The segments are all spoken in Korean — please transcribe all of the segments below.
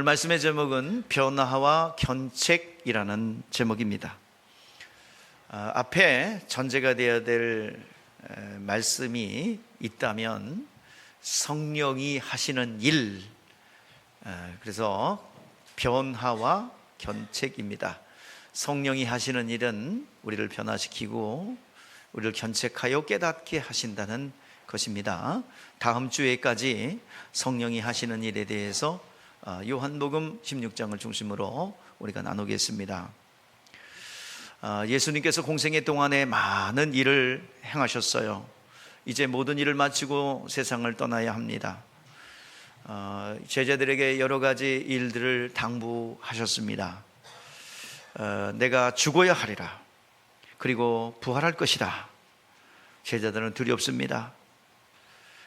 말씀의 제목은 변화와 견책이라는 제목입니다. 앞에 전제가 되어야 될 말씀이 있다면 성령이 하시는 일, 그래서 변화와 견책입니다. 성령이 하시는 일은 우리를 변화시키고 우리를 견책하여 깨닫게 하신다는 것입니다. 다음 주에까지 성령이 하시는 일에 대해서 요한복음 16장을 중심으로 우리가 나누겠습니다. 예수님께서 공생애 동안에 많은 일을 행하셨어요. 이제 모든 일을 마치고 세상을 떠나야 합니다. 제자들에게 여러 가지 일들을 당부하셨습니다. 내가 죽어야 하리라. 그리고 부활할 것이다. 제자들은 두렵습니다.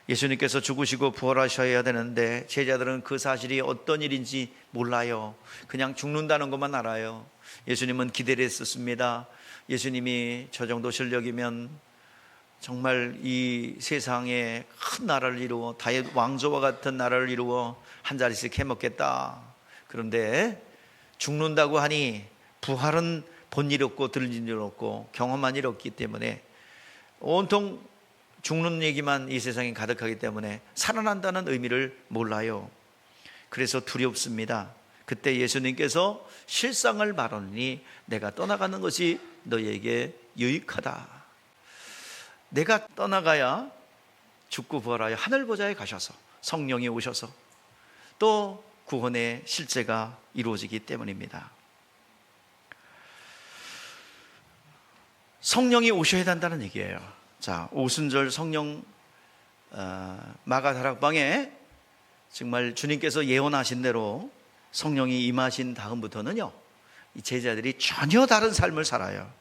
예수님께서 죽으시고 부활하셔야 되는데 제자들은 그 사실이 어떤 일인지 몰라요. 그냥 죽는다는 것만 알아요. 예수님은 기대를 했었습니다. 예수님이 저 정도 실력이면 정말 이 세상에 큰 나라를 이루어 다윗 왕조와 같은 나라를 이루어 한 자리씩 해먹겠다. 그런데 죽는다고 하니 부활은 본 일 없고 들린 일 없고 경험한 일 없기 때문에 온통 죽는 얘기만 이 세상에 가득하기 때문에 살아난다는 의미를 몰라요. 그래서 두렵습니다. 그때 예수님께서 실상을 말하니 내가 떠나가는 것이 너희에게 유익하다. 내가 떠나가야 죽고 부활하여 하늘보좌에 가셔서 성령이 오셔서 또 구원의 실제가 이루어지기 때문입니다. 성령이 오셔야 한다는 얘기예요. 자, 오순절 성령 마가다락방에 정말 주님께서 예언하신 대로 성령이 임하신 다음부터는요, 이 제자들이 전혀 다른 삶을 살아요.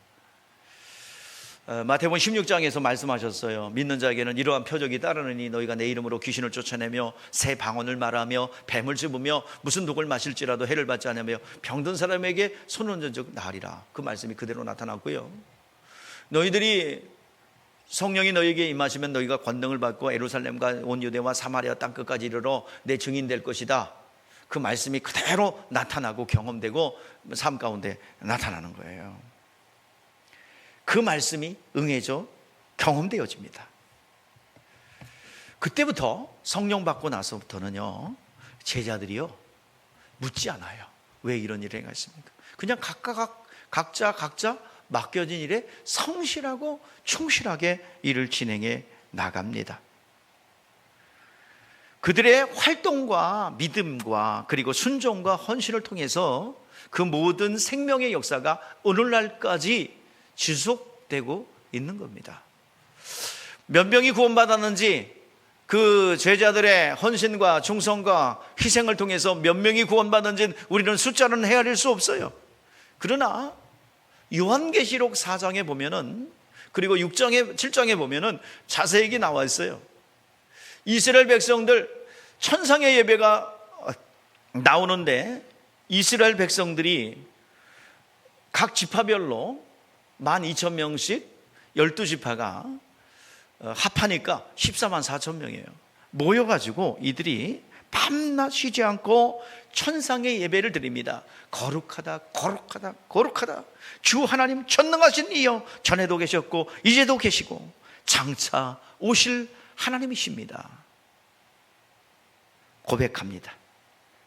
마태복음 16장에서 말씀하셨어요. 믿는 자에게는 이러한 표적이 따르느니 너희가 내 이름으로 귀신을 쫓아내며 새 방언을 말하며 뱀을 집으며 무슨 독을 마실지라도 해를 받지 않으며 병든 사람에게 손을 얹은 즉 나으리라. 그 말씀이 그대로 나타났고요. 너희들이 성령이 너희에게 임하시면 너희가 권능을 받고 예루살렘과 온 유대와 사마리아 땅끝까지 이르러 내 증인 될 것이다. 그 말씀이 그대로 나타나고 경험되고 삶 가운데 나타나는 거예요. 그 말씀이 응해져 경험되어집니다. 그때부터 성령 받고 나서부터는요, 제자들이요 묻지 않아요. 왜 이런 일을 행했습니까? 그냥 각자 맡겨진 일에 성실하고 충실하게 일을 진행해 나갑니다. 그들의 활동과 믿음과 그리고 순종과 헌신을 통해서 그 모든 생명의 역사가 오늘날까지 지속되고 있는 겁니다. 몇 명이 구원받았는지 그 제자들의 헌신과 충성과 희생을 통해서 몇 명이 구원받았는지 우리는 숫자는 헤아릴 수 없어요. 그러나 요한계시록 4장에 보면은, 그리고 6장에 7장에 보면은 자세히 나와 있어요. 이스라엘 백성들 천상의 예배가 나오는데 이스라엘 백성들이 각 지파별로 12,000명씩 12지파가 합하니까 14만 4천 명이에요. 모여가지고 이들이 밤낮 쉬지 않고 천상의 예배를 드립니다. 거룩하다 거룩하다 거룩하다 주 하나님 전능하신 이여 전에도 계셨고 이제도 계시고 장차 오실 하나님이십니다. 고백합니다.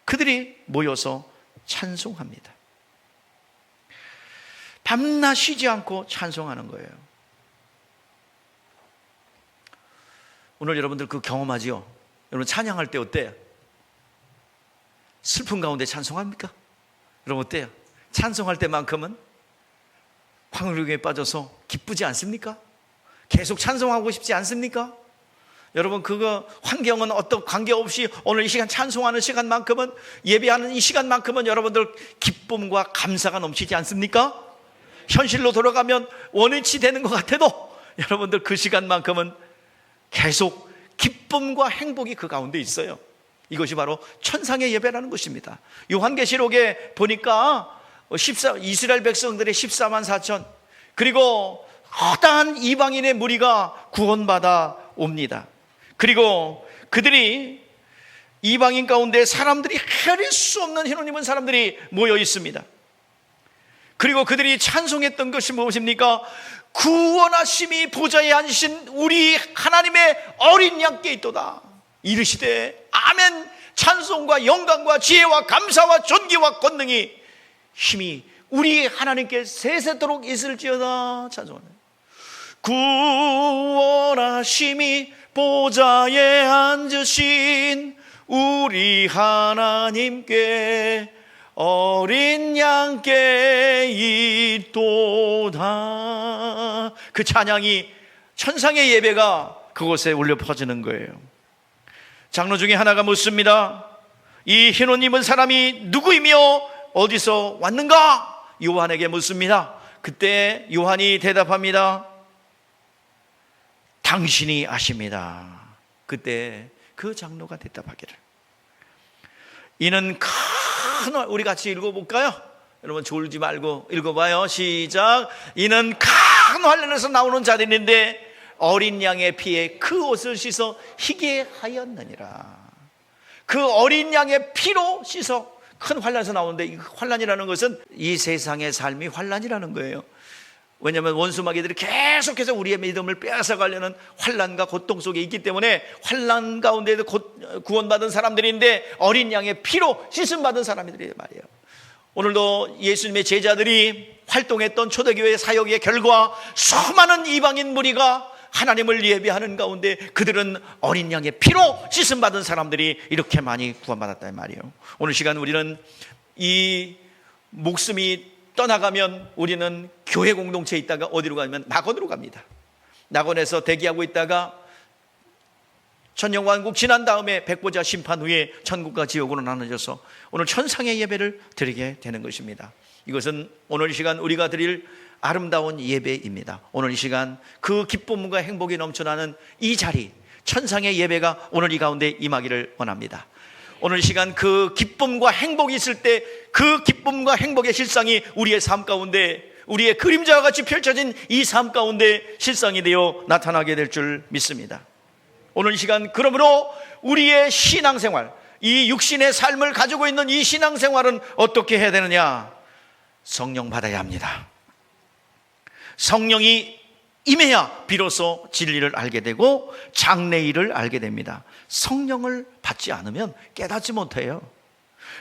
그들이 모여서 찬송합니다. 밤낮 쉬지 않고 찬송하는 거예요. 오늘 여러분들 그 경험하지요? 여러분 찬양할 때 어때요? 슬픈 가운데 찬송합니까? 여러분 어때요? 찬송할 때만큼은 황홀경에 빠져서 기쁘지 않습니까? 계속 찬송하고 싶지 않습니까? 여러분 그거 환경은 어떤 관계없이 오늘 이 시간 찬송하는 시간만큼은, 예배하는 이 시간만큼은 여러분들 기쁨과 감사가 넘치지 않습니까? 현실로 돌아가면 원위치 되는 것 같아도 여러분들 그 시간만큼은 계속 기쁨과 행복이 그 가운데 있어요. 이것이 바로 천상의 예배라는 것입니다. 요한계시록에 보니까 이스라엘 백성들의 14만 4천, 그리고 허다한 이방인의 무리가 구원받아 옵니다. 그리고 그들이 이방인 가운데 사람들이 헤아릴 수 없는 희노 입은 사람들이 모여 있습니다. 그리고 그들이 찬송했던 것이 무엇입니까? 구원하심이 보좌에 앉으신 우리 하나님의 어린 양께 있도다. 이르시되 아멘. 찬송과 영광과 지혜와 감사와 존귀와 권능이 힘이 우리 하나님께 세세토록 있을지어다. 찬송하네. 구원하심이 보좌에 앉으신 우리 하나님께 어린 양께 있도다. 그 찬양이 천상의 예배가 그곳에 울려 퍼지는 거예요. 장로 중에 하나가 묻습니다. 이 흰옷 입은 사람이 누구이며 어디서 왔는가? 요한에게 묻습니다. 그때 요한이 대답합니다. 당신이 아십니다. 그때 그 장로가 대답하기를, 이는 큰, 우리 같이 읽어볼까요? 여러분 졸지 말고 읽어봐요. 시작. 이는 큰 환난에서 나오는 자들인데 어린 양의 피에 그 옷을 씻어 희게 하였느니라. 그 어린 양의 피로 씻어 큰 환난에서 나오는데, 이 환난이라는 것은 이 세상의 삶이 환난이라는 거예요. 왜냐하면 원수 마귀들이 계속해서 우리의 믿음을 빼앗아가려는 환난과 고통 속에 있기 때문에 환난 가운데도 구원받은 사람들인데 어린 양의 피로 씻음받은 사람들이 말이에요. 오늘도 예수님의 제자들이 활동했던 초대교회 사역의 결과 수많은 이방인 무리가 하나님을 예배하는 가운데 그들은 어린 양의 피로 씻음받은 사람들이 이렇게 많이 구원받았단 말이에요. 오늘 시간 우리는 이 목숨이 떠나가면 우리는 교회 공동체에 있다가 어디로 가면 낙원으로 갑니다. 낙원에서 대기하고 있다가 천년왕국 지난 다음에 백보자 심판 후에 천국과 지옥으로 나눠져서 오늘 천상의 예배를 드리게 되는 것입니다. 이것은 오늘 이 시간 우리가 드릴 아름다운 예배입니다. 오늘 이 시간 그 기쁨과 행복이 넘쳐나는 이 자리, 천상의 예배가 오늘 이 가운데 임하기를 원합니다. 오늘 이 시간 그 기쁨과 행복이 있을 때 그 기쁨과 행복의 실상이 우리의 삶 가운데, 우리의 그림자와 같이 펼쳐진 이 삶 가운데 실상이 되어 나타나게 될 줄 믿습니다. 오늘 이 시간 그러므로 우리의 신앙생활, 이 육신의 삶을 가지고 있는 이 신앙생활은 어떻게 해야 되느냐? 성령 받아야 합니다. 성령이 임해야 비로소 진리를 알게 되고 장래일을 알게 됩니다. 성령을 받지 않으면 깨닫지 못해요.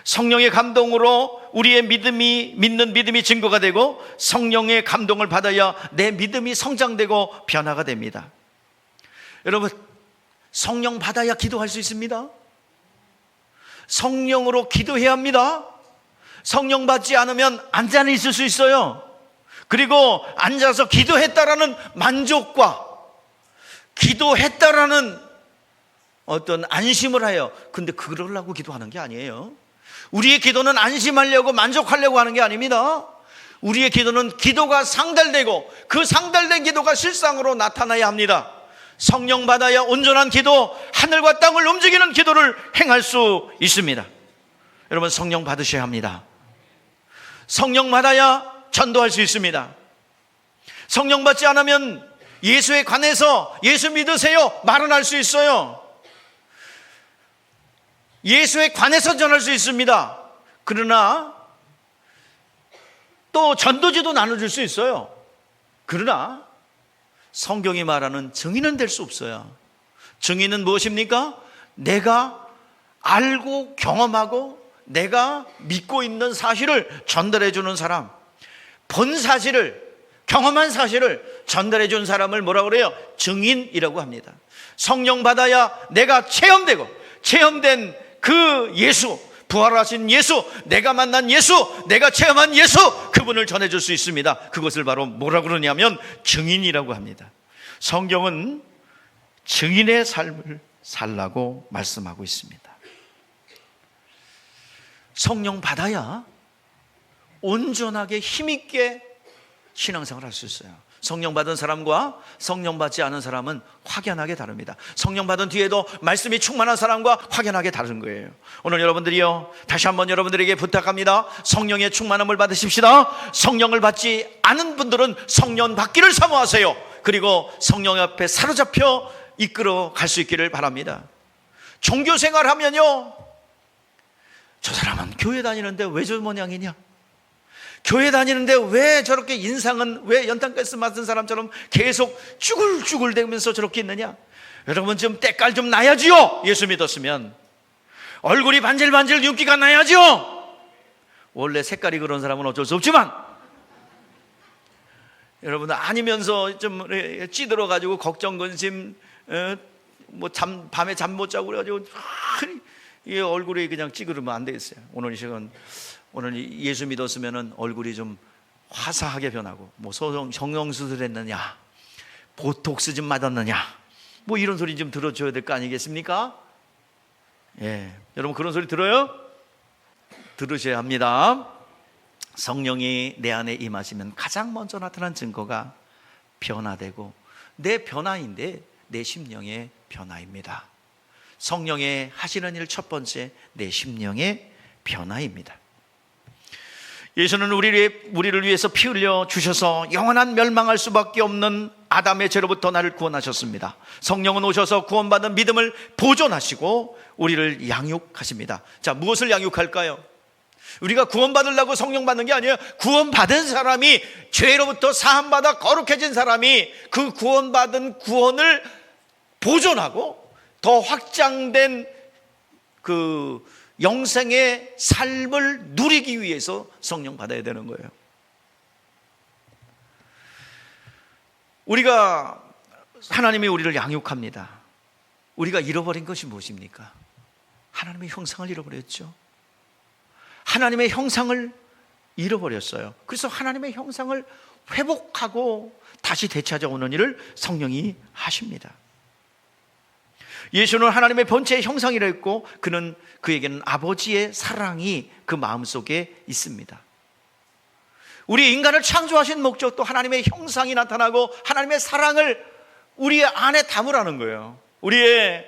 성령의 감동으로 우리의 믿는 믿음이 증거가 되고 성령의 감동을 받아야 내 믿음이 성장되고 변화가 됩니다. 여러분, 성령 받아야 기도할 수 있습니다. 성령으로 기도해야 합니다. 성령 받지 않으면 앉아 있을 수 있어요. 그리고 앉아서 기도했다라는 만족과 기도했다라는 어떤 안심을 해요. 근데 그러려고 기도하는 게 아니에요. 우리의 기도는 안심하려고 만족하려고 하는 게 아닙니다. 우리의 기도는 기도가 상달되고 그 상달된 기도가 실상으로 나타나야 합니다. 성령 받아야 온전한 기도, 하늘과 땅을 움직이는 기도를 행할 수 있습니다. 여러분, 성령 받으셔야 합니다. 성령 받아야 전도할 수 있습니다. 성령 받지 않으면 예수에 관해서 예수 믿으세요 말은 할 수 있어요. 예수에 관해서 전할 수 있습니다. 그러나 또 전도지도 나눠줄 수 있어요. 그러나 성경이 말하는 증인은 될 수 없어요. 증인은 무엇입니까? 내가 알고 경험하고 내가 믿고 있는 사실을 전달해 주는 사람, 본 사실을, 경험한 사실을 전달해 준 사람을 뭐라고 그래요? 증인이라고 합니다. 성령 받아야 내가 체험된 그 예수, 부활하신 예수, 내가 만난 예수, 내가 체험한 예수, 그분을 전해줄 수 있습니다. 그것을 바로 뭐라고 그러냐면 증인이라고 합니다. 성경은 증인의 삶을 살라고 말씀하고 있습니다. 성령 받아야 온전하게 힘있게 신앙생활을 할 수 있어요. 성령 받은 사람과 성령 받지 않은 사람은 확연하게 다릅니다. 성령 받은 뒤에도 말씀이 충만한 사람과 확연하게 다른 거예요. 오늘 여러분들이요, 다시 한번 여러분들에게 부탁합니다. 성령의 충만함을 받으십시다. 성령을 받지 않은 분들은 성령 받기를 사모하세요. 그리고 성령 앞에 사로잡혀 이끌어 갈 수 있기를 바랍니다. 종교 생활하면요, 저 사람은 교회 다니는데 왜 저 모양이냐? 교회 다니는데 왜 저렇게 인상은 왜 연탄가스 맞은 사람처럼 계속 쭈글쭈글 대면서 저렇게 있느냐? 여러분 좀 때깔 좀 나야지요. 예수 믿었으면 얼굴이 반질반질 윤기가 나야지요. 원래 색깔이 그런 사람은 어쩔 수 없지만, 여러분 아니면서 좀 찌들어가지고 걱정 근심, 밤에 잠 못 자고 그래가지고 이 얼굴이 그냥 찌그러면 안 되겠어요. 오늘 예수 믿었으면은 얼굴이 좀 화사하게 변하고, 뭐 성형수술했느냐, 보톡스 좀 맞았느냐, 뭐 이런 소리 좀 들어줘야 될 거 아니겠습니까? 예, 여러분 그런 소리 들어요? 들으셔야 합니다. 성령이 내 안에 임하시면 가장 먼저 나타난 증거가 변화되고, 내 변화인데 내 심령의 변화입니다. 성령의 하시는 일 첫 번째, 내 심령의 변화입니다. 예수는 우리를 위해서 피 흘려 주셔서 영원한 멸망할 수밖에 없는 아담의 죄로부터 나를 구원하셨습니다. 성령은 오셔서 구원받은 믿음을 보존하시고 우리를 양육하십니다. 자, 무엇을 양육할까요? 우리가 구원받으려고 성령 받는 게 아니에요. 구원받은 사람이, 죄로부터 사함받아 거룩해진 사람이 그 구원받은 구원을 보존하고 더 확장된 그 영생의 삶을 누리기 위해서 성령 받아야 되는 거예요. 하나님이 우리를 양육합니다. 우리가 잃어버린 것이 무엇입니까? 하나님의 형상을 잃어버렸죠. 하나님의 형상을 잃어버렸어요. 그래서 하나님의 형상을 회복하고 다시 되찾아오는 일을 성령이 하십니다. 예수는 하나님의 본체의 형상이라 했고, 그에게는 아버지의 사랑이 그 마음속에 있습니다. 우리 인간을 창조하신 목적도 하나님의 형상이 나타나고 하나님의 사랑을 우리의 안에 담으라는 거예요. 우리의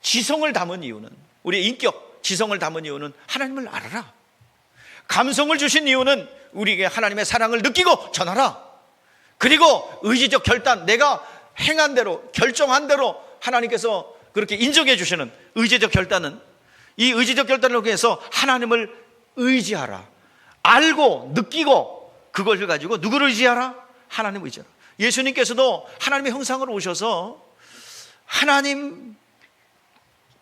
지성을 담은 이유는, 우리의 인격, 지성을 담은 이유는 하나님을 알아라. 감성을 주신 이유는 우리에게 하나님의 사랑을 느끼고 전하라. 그리고 의지적 결단, 내가 행한 대로, 결정한 대로 하나님께서 그렇게 인정해 주시는 의지적 결단은, 이 의지적 결단을 통해서 하나님을 의지하라. 알고 느끼고 그것을 가지고 누구를 의지하라? 하나님을 의지하라. 예수님께서도 하나님의 형상으로 오셔서 하나님을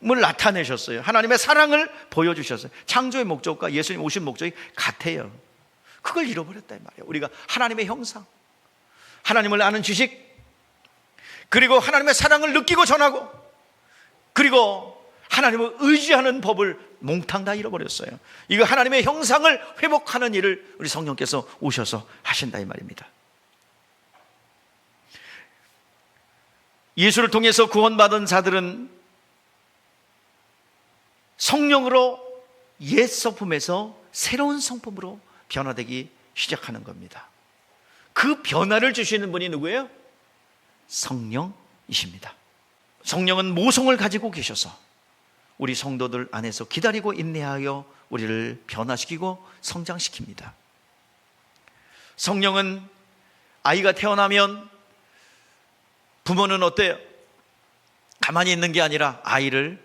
나타내셨어요. 하나님의 사랑을 보여주셨어요. 창조의 목적과 예수님 오신 목적이 같아요. 그걸 잃어버렸다 이 말이에요. 우리가 하나님의 형상, 하나님을 아는 지식, 그리고 하나님의 사랑을 느끼고 전하고, 그리고 하나님을 의지하는 법을 몽땅 다 잃어버렸어요. 이거 하나님의 형상을 회복하는 일을 우리 성령께서 오셔서 하신다 이 말입니다. 예수를 통해서 구원받은 자들은 성령으로 옛 성품에서 새로운 성품으로 변화되기 시작하는 겁니다. 그 변화를 주시는 분이 누구예요? 성령이십니다. 성령은 모성을 가지고 계셔서 우리 성도들 안에서 기다리고 인내하여 우리를 변화시키고 성장시킵니다. 성령은 아이가 태어나면 부모는 어때요? 가만히 있는 게 아니라 아이를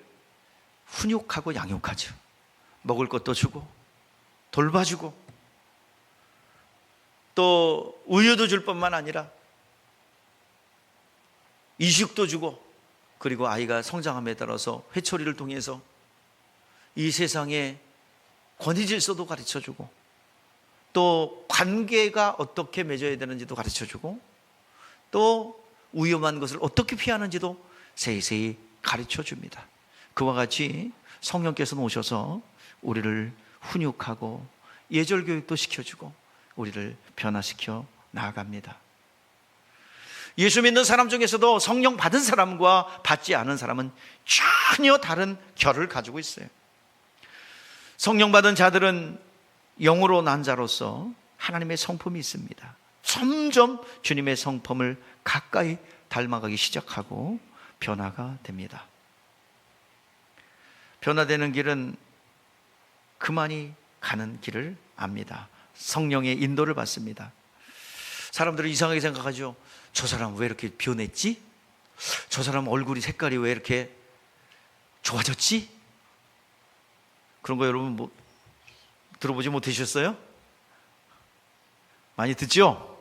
훈육하고 양육하죠. 먹을 것도 주고 돌봐주고 또 우유도 줄 뿐만 아니라 이식도 주고, 그리고 아이가 성장함에 따라서 회초리를 통해서 이 세상의 권위질서도 가르쳐주고, 또 관계가 어떻게 맺어야 되는지도 가르쳐주고, 또 위험한 것을 어떻게 피하는지도 세세히 가르쳐줍니다. 그와 같이 성령께서는 오셔서 우리를 훈육하고 예절 교육도 시켜주고 우리를 변화시켜 나아갑니다. 예수 믿는 사람 중에서도 성령 받은 사람과 받지 않은 사람은 전혀 다른 결을 가지고 있어요. 성령 받은 자들은 영으로 난 자로서 하나님의 성품이 있습니다. 점점 주님의 성품을 가까이 닮아가기 시작하고 변화가 됩니다. 변화되는 길은 그만이 가는 길을 압니다. 성령의 인도를 받습니다. 사람들은 이상하게 생각하죠. 저 사람 왜 이렇게 변했지? 저 사람 얼굴이 색깔이 왜 이렇게 좋아졌지? 그런 거 여러분 뭐 들어보지 못하셨어요? 많이 듣죠?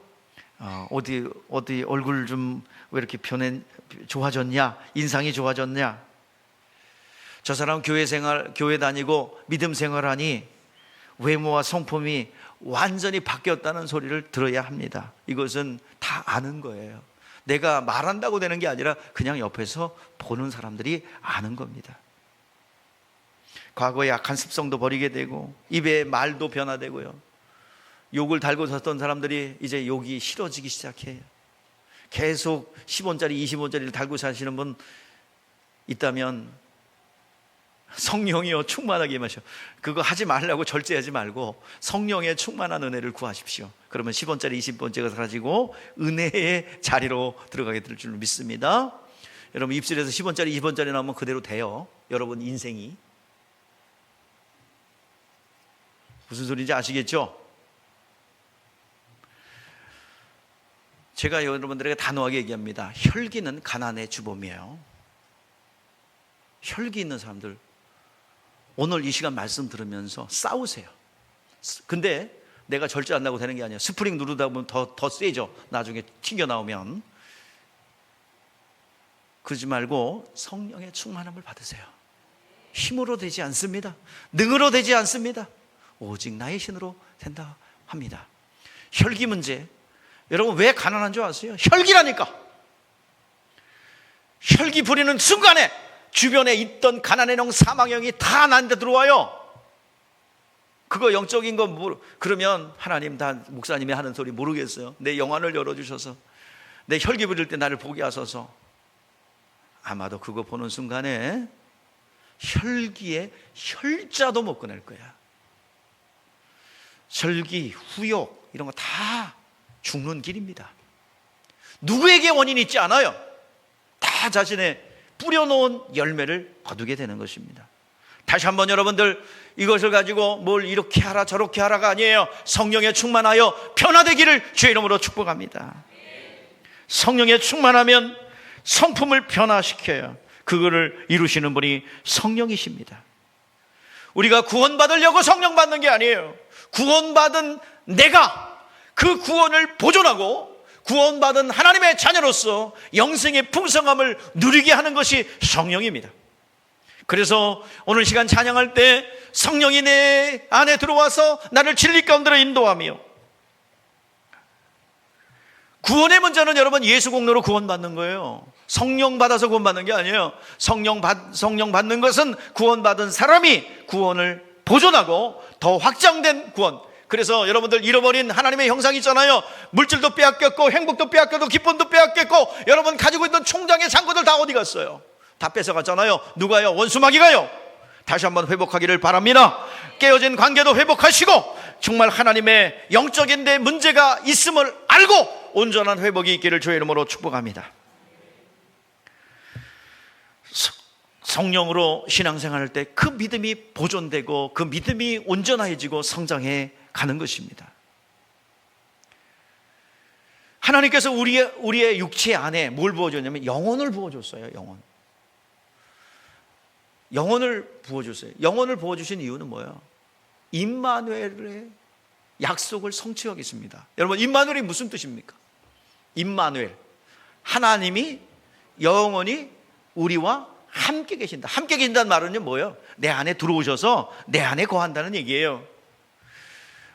어디 얼굴 좀 왜 이렇게 좋아졌냐? 인상이 좋아졌냐? 저 사람 교회 다니고 믿음 생활하니 외모와 성품이 완전히 바뀌었다는 소리를 들어야 합니다. 이것은 다 아는 거예요. 내가 말한다고 되는 게 아니라 그냥 옆에서 보는 사람들이 아는 겁니다. 과거의 악한 습성도 버리게 되고 입의 말도 변화되고요. 욕을 달고 섰던 사람들이 이제 욕이 싫어지기 시작해요. 계속 10원짜리 20원짜리를 달고 사시는 분 있다면 성령이여 충만하게 임하셔. 그거 하지 말라고 절제하지 말고 성령의 충만한 은혜를 구하십시오. 그러면 10원짜리 20원짜리가 사라지고 은혜의 자리로 들어가게 될 줄 믿습니다. 여러분 입술에서 10원짜리 20원짜리 나오면 그대로 돼요. 여러분 인생이. 무슨 소리인지 아시겠죠? 제가 여러분들에게 단호하게 얘기합니다. 혈기는 가난의 주범이에요. 혈기 있는 사람들 오늘 이 시간 말씀 들으면서 싸우세요. 근데 내가 절제 안 나고 되는 게 아니에요. 스프링 누르다 보면 더 세죠. 나중에 튕겨 나오면. 그러지 말고 성령의 충만함을 받으세요. 힘으로 되지 않습니다. 능으로 되지 않습니다. 오직 나의 신으로 된다 합니다. 혈기 문제. 여러분 왜 가난한 줄 아세요? 혈기라니까. 혈기 부리는 순간에 주변에 있던 가난의 영, 사망의 영이 다 나한테 들어와요. 그거 영적인 거 그러면 하나님 다 목사님이 하는 소리 모르겠어요. 내 영안을 열어주셔서 내 혈기 부릴 때 나를 보게 하소서. 아마도 그거 보는 순간에 혈기에 혈자도 못 꺼낼 거야. 혈기, 후욕 이런 거 다 죽는 길입니다. 누구에게 원인이 있지 않아요. 다 자신의 뿌려놓은 열매를 거두게 되는 것입니다. 다시 한번 여러분들 이것을 가지고 뭘 이렇게 하라 저렇게 하라가 아니에요. 성령에 충만하여 변화되기를 주의 이름으로 축복합니다. 성령에 충만하면 성품을 변화시켜요. 그거를 이루시는 분이 성령이십니다. 우리가 구원받으려고 성령 받는 게 아니에요. 구원받은 내가 그 구원을 보존하고 구원받은 하나님의 자녀로서 영생의 풍성함을 누리게 하는 것이 성령입니다. 그래서 오늘 시간 찬양할 때 성령이 내 안에 들어와서 나를 진리 가운데로 인도하며, 구원의 문제는 여러분 예수 공로로 구원받는 거예요. 성령 받아서 구원받는 게 아니에요. 성령 받는 것은 구원받은 사람이 구원을 보존하고 더 확장된 구원. 그래서 여러분들 잃어버린 하나님의 형상이 있잖아요. 물질도 빼앗겼고 행복도 빼앗겼고 기쁨도 빼앗겼고 여러분 가지고 있던 총장의 잔고들 다 어디 갔어요? 다 뺏어갔잖아요. 누가요? 원수마귀가요. 다시 한번 회복하기를 바랍니다. 깨어진 관계도 회복하시고 정말 하나님의 영적인 데 문제가 있음을 알고 온전한 회복이 있기를 주의 이름으로 축복합니다. 성령으로 신앙생활할 때 그 믿음이 보존되고 그 믿음이 온전해지고 성장해 가는 것입니다. 하나님께서 우리의 육체 안에 뭘 부어줬냐면 영혼을 부어줬어요. 영혼을 부어줬어요. 영혼을 부어주신 이유는 뭐예요? 임마누엘의 약속을 성취하겠습니다. 여러분 임마누엘이 무슨 뜻입니까? 임마누엘, 하나님이 영원히 우리와 함께 계신다. 함께 계신다는 말은요 뭐예요? 내 안에 들어오셔서 내 안에 거한다는 얘기예요.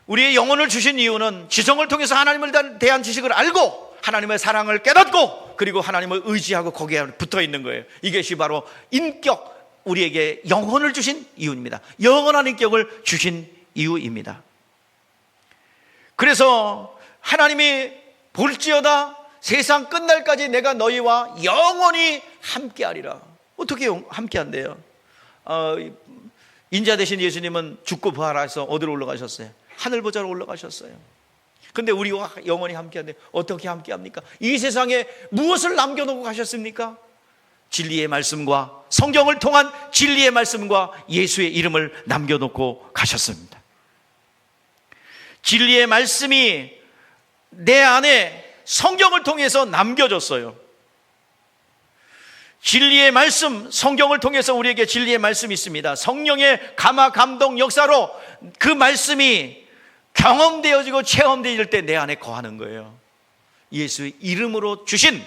우리의 영혼을 주신 이유는 지성을 통해서 하나님을 대한 지식을 알고 하나님의 사랑을 깨닫고 그리고 하나님을 의지하고 거기에 붙어 있는 거예요. 이것이 바로 인격, 우리에게 영혼을 주신 이유입니다. 영원한 인격을 주신 이유입니다. 그래서 하나님이 볼지어다 세상 끝날까지 내가 너희와 영원히 함께하리라. 어떻게 함께한대요? 인자 되신 예수님은 죽고 부활해서 어디로 올라가셨어요? 하늘 보좌로 올라가셨어요. 근데 우리와 영원히 함께한데 어떻게 함께합니까? 이 세상에 무엇을 남겨놓고 가셨습니까? 진리의 말씀과 성경을 통한 진리의 말씀과 예수의 이름을 남겨놓고 가셨습니다. 진리의 말씀이 내 안에 성경을 통해서 남겨졌어요. 진리의 말씀, 성경을 통해서 우리에게 진리의 말씀이 있습니다. 성령의 감화 감동 역사로 그 말씀이 경험되어지고 체험되어질 때 내 안에 거하는 거예요. 예수의 이름으로 주신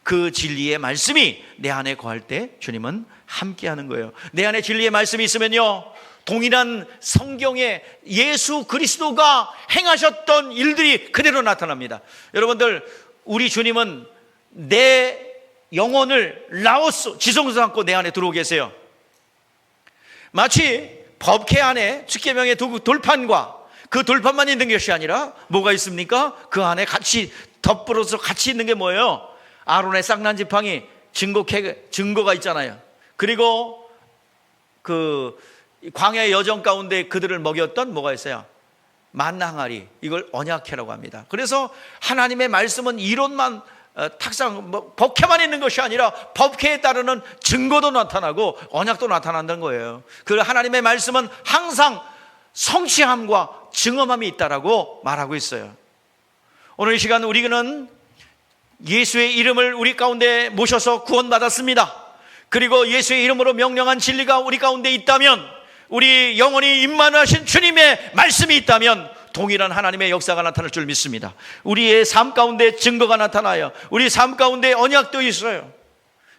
그 진리의 말씀이 내 안에 거할 때 주님은 함께하는 거예요. 내 안에 진리의 말씀이 있으면요, 동일한 성경에 예수 그리스도가 행하셨던 일들이 그대로 나타납니다. 여러분들, 우리 주님은 내 영혼을 라오스 지성소 안고 내 안에 들어오고 계세요. 마치 법궤 안에 십계명의 돌판과 그 돌판만 있는 것이 아니라 뭐가 있습니까? 그 안에 같이 덧불어서 같이 있는 게 뭐예요? 아론의 쌍난 지팡이, 증거가 있잖아요. 그리고 그 광야의 여정 가운데 그들을 먹였던 뭐가 있어요? 만나 항아리, 이걸 언약궤라고 합니다. 그래서 하나님의 말씀은 이론만 탁상 법궤만 있는 것이 아니라 법궤에 따르는 증거도 나타나고 언약도 나타난다는 거예요. 그 하나님의 말씀은 항상 성취함과 증언함이 있다라고 말하고 있어요. 오늘 이 시간 우리는 예수의 이름을 우리 가운데 모셔서 구원받았습니다. 그리고 예수의 이름으로 명령한 진리가 우리 가운데 있다면, 우리 영혼이 임만하신 주님의 말씀이 있다면 동일한 하나님의 역사가 나타날 줄 믿습니다. 우리의 삶 가운데 증거가 나타나요. 우리 삶 가운데 언약도 있어요.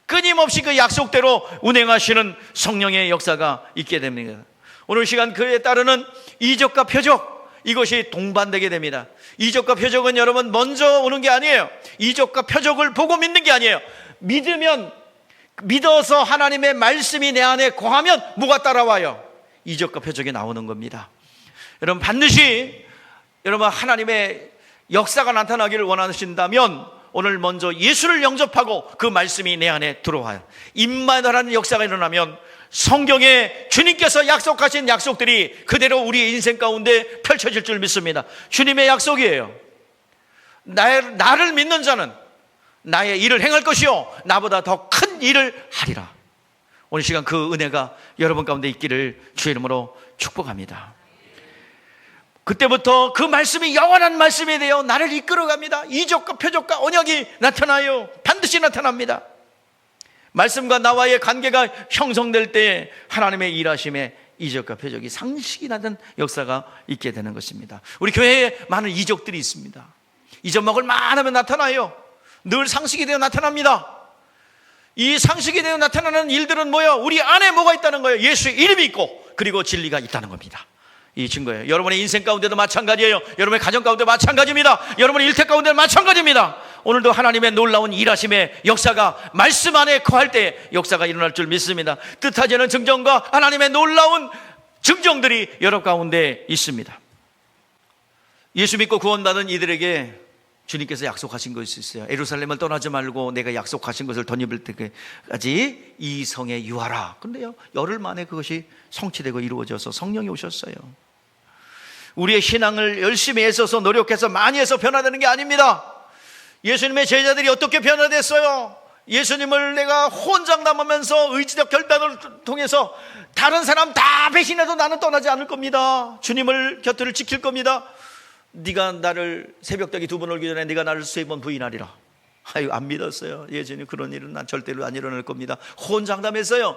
끊임없이 그 약속대로 운행하시는 성령의 역사가 있게 됩니다. 오늘 시간 그에 따르는 이적과 표적, 이것이 동반되게 됩니다. 이적과 표적은 여러분 먼저 오는 게 아니에요. 이적과 표적을 보고 믿는 게 아니에요. 믿어서 하나님의 말씀이 내 안에 거하면 뭐가 따라와요? 이적과 표적이 나오는 겁니다. 여러분, 반드시 여러분 하나님의 역사가 나타나기를 원하신다면 오늘 먼저 예수를 영접하고 그 말씀이 내 안에 들어와요. 임마누엘이라는 역사가 일어나면 성경에 주님께서 약속하신 약속들이 그대로 우리의 인생 가운데 펼쳐질 줄 믿습니다. 주님의 약속이에요. 나를 믿는 자는 나의 일을 행할 것이요 나보다 더 큰 일을 하리라. 오늘 시간 그 은혜가 여러분 가운데 있기를 주의 이름으로 축복합니다. 그때부터 그 말씀이 영원한 말씀이 되어 나를 이끌어갑니다. 이적과 표적과 언약이 나타나요. 반드시 나타납니다. 말씀과 나와의 관계가 형성될 때 하나님의 일하심에 이적과 표적이 상식이 나는 역사가 있게 되는 것입니다. 우리 교회에 많은 이적들이 있습니다. 이적 먹을 만하면 나타나요. 늘 상식이 되어 나타납니다. 이 상식이 되어 나타나는 일들은 뭐예요? 우리 안에 뭐가 있다는 거예요? 예수의 이름이 있고 그리고 진리가 있다는 겁니다. 이 증거예요. 여러분의 인생 가운데도 마찬가지예요. 여러분의 가정 가운데 마찬가지입니다. 여러분의 일터 가운데 마찬가지입니다. 오늘도 하나님의 놀라운 일하심의 역사가 말씀 안에 거할 때 역사가 일어날 줄 믿습니다. 뜻하지 않은 증정과 하나님의 놀라운 증정들이 여러분 가운데 있습니다. 예수 믿고 구원받은 이들에게 주님께서 약속하신 것이 있어요. 예루살렘을 떠나지 말고 내가 약속하신 것을 덧입을 때까지 이 성에 유하라. 그런데요, 열흘 만에 그것이 성취되고 이루어져서 성령이 오셨어요. 우리의 신앙을 열심히 애써서 노력해서 많이 해서 변화되는 게 아닙니다. 예수님의 제자들이 어떻게 변화됐어요? 예수님을 내가 혼장담하면서 의지적 결단을 통해서 다른 사람 다 배신해도 나는 떠나지 않을 겁니다. 주님을 곁을 지킬 겁니다. 네가 나를 새벽닭이 2번 올기 전에 네가 나를 3번 부인하리라. 아유, 안 믿었어요. 예수님 그런 일은 난 절대로 안 일어날 겁니다. 혼장담했어요.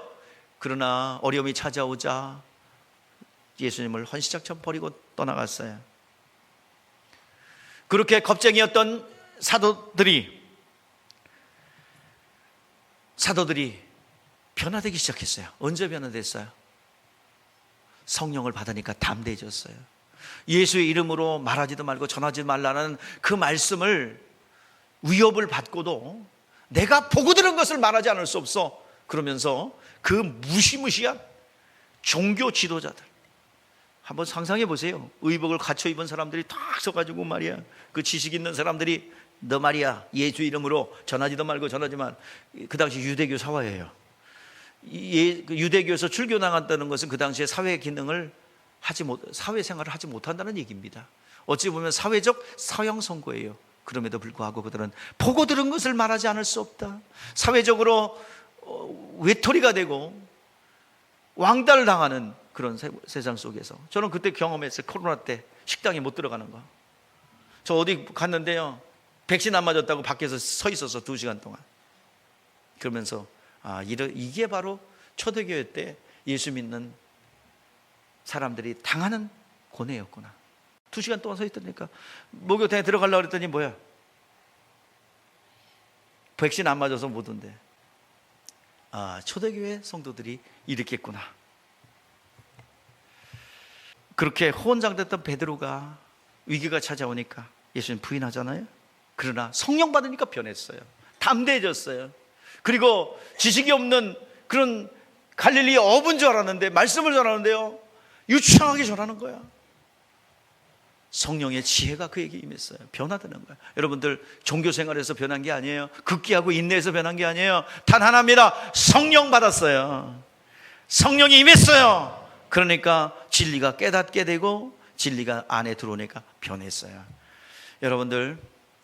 그러나 어려움이 찾아오자 예수님을 헌시작처럼 버리고 떠나갔어요. 그렇게 겁쟁이였던 사도들이 변화되기 시작했어요. 언제 변화됐어요? 성령을 받으니까 담대해졌어요. 예수의 이름으로 말하지도 말고 전하지 말라는 그 말씀을 위협을 받고도 내가 보고 들은 것을 말하지 않을 수 없어. 그러면서 그 무시무시한 종교 지도자들, 한번 상상해 보세요. 의복을 갖춰 입은 사람들이 탁 서가지고 말이야, 그 지식 있는 사람들이 너 말이야 예수 이름으로 전하지도 말고 전하지만, 그 당시 유대교 사화예요. 유대교에서 출교 나갔다는 것은 그 당시에 사회 기능을 사회생활을 하지 못한다는 얘기입니다. 어찌 보면 사회적 서양 선거예요. 그럼에도 불구하고 그들은 보고 들은 것을 말하지 않을 수 없다. 사회적으로 외톨이가 되고 왕따를 당하는 그런 세상 속에서 저는 그때 경험했어요. 코로나 때 식당에 못 들어가는 거. 저 어디 갔는데요, 백신 안 맞았다고 밖에서 서 있어서 2시간 동안. 그러면서 이게 바로 초대교회 때 예수 믿는 사람들이 당하는 고뇌였구나. 2시간 동안 서 있다니까. 목욕탕에 들어가려고 그랬더니 뭐야? 백신 안 맞아서 못 온대. 초대교회 성도들이 이랬겠구나. 그렇게 호언장됐던 베드로가 위기가 찾아오니까 예수님 부인하잖아요. 그러나 성령 받으니까 변했어요. 담대해졌어요. 그리고 지식이 없는 그런 갈릴리 어부인 줄 알았는데 말씀을 전하는데요, 유창하게 전하는 거야. 성령의 지혜가 그에게 임했어요. 변화되는 거야. 여러분들 종교생활에서 변한 게 아니에요. 극기하고 인내해서 변한 게 아니에요. 단 하나입니다. 성령 받았어요. 성령이 임했어요. 그러니까 진리가 깨닫게 되고 진리가 안에 들어오니까 변했어요. 여러분들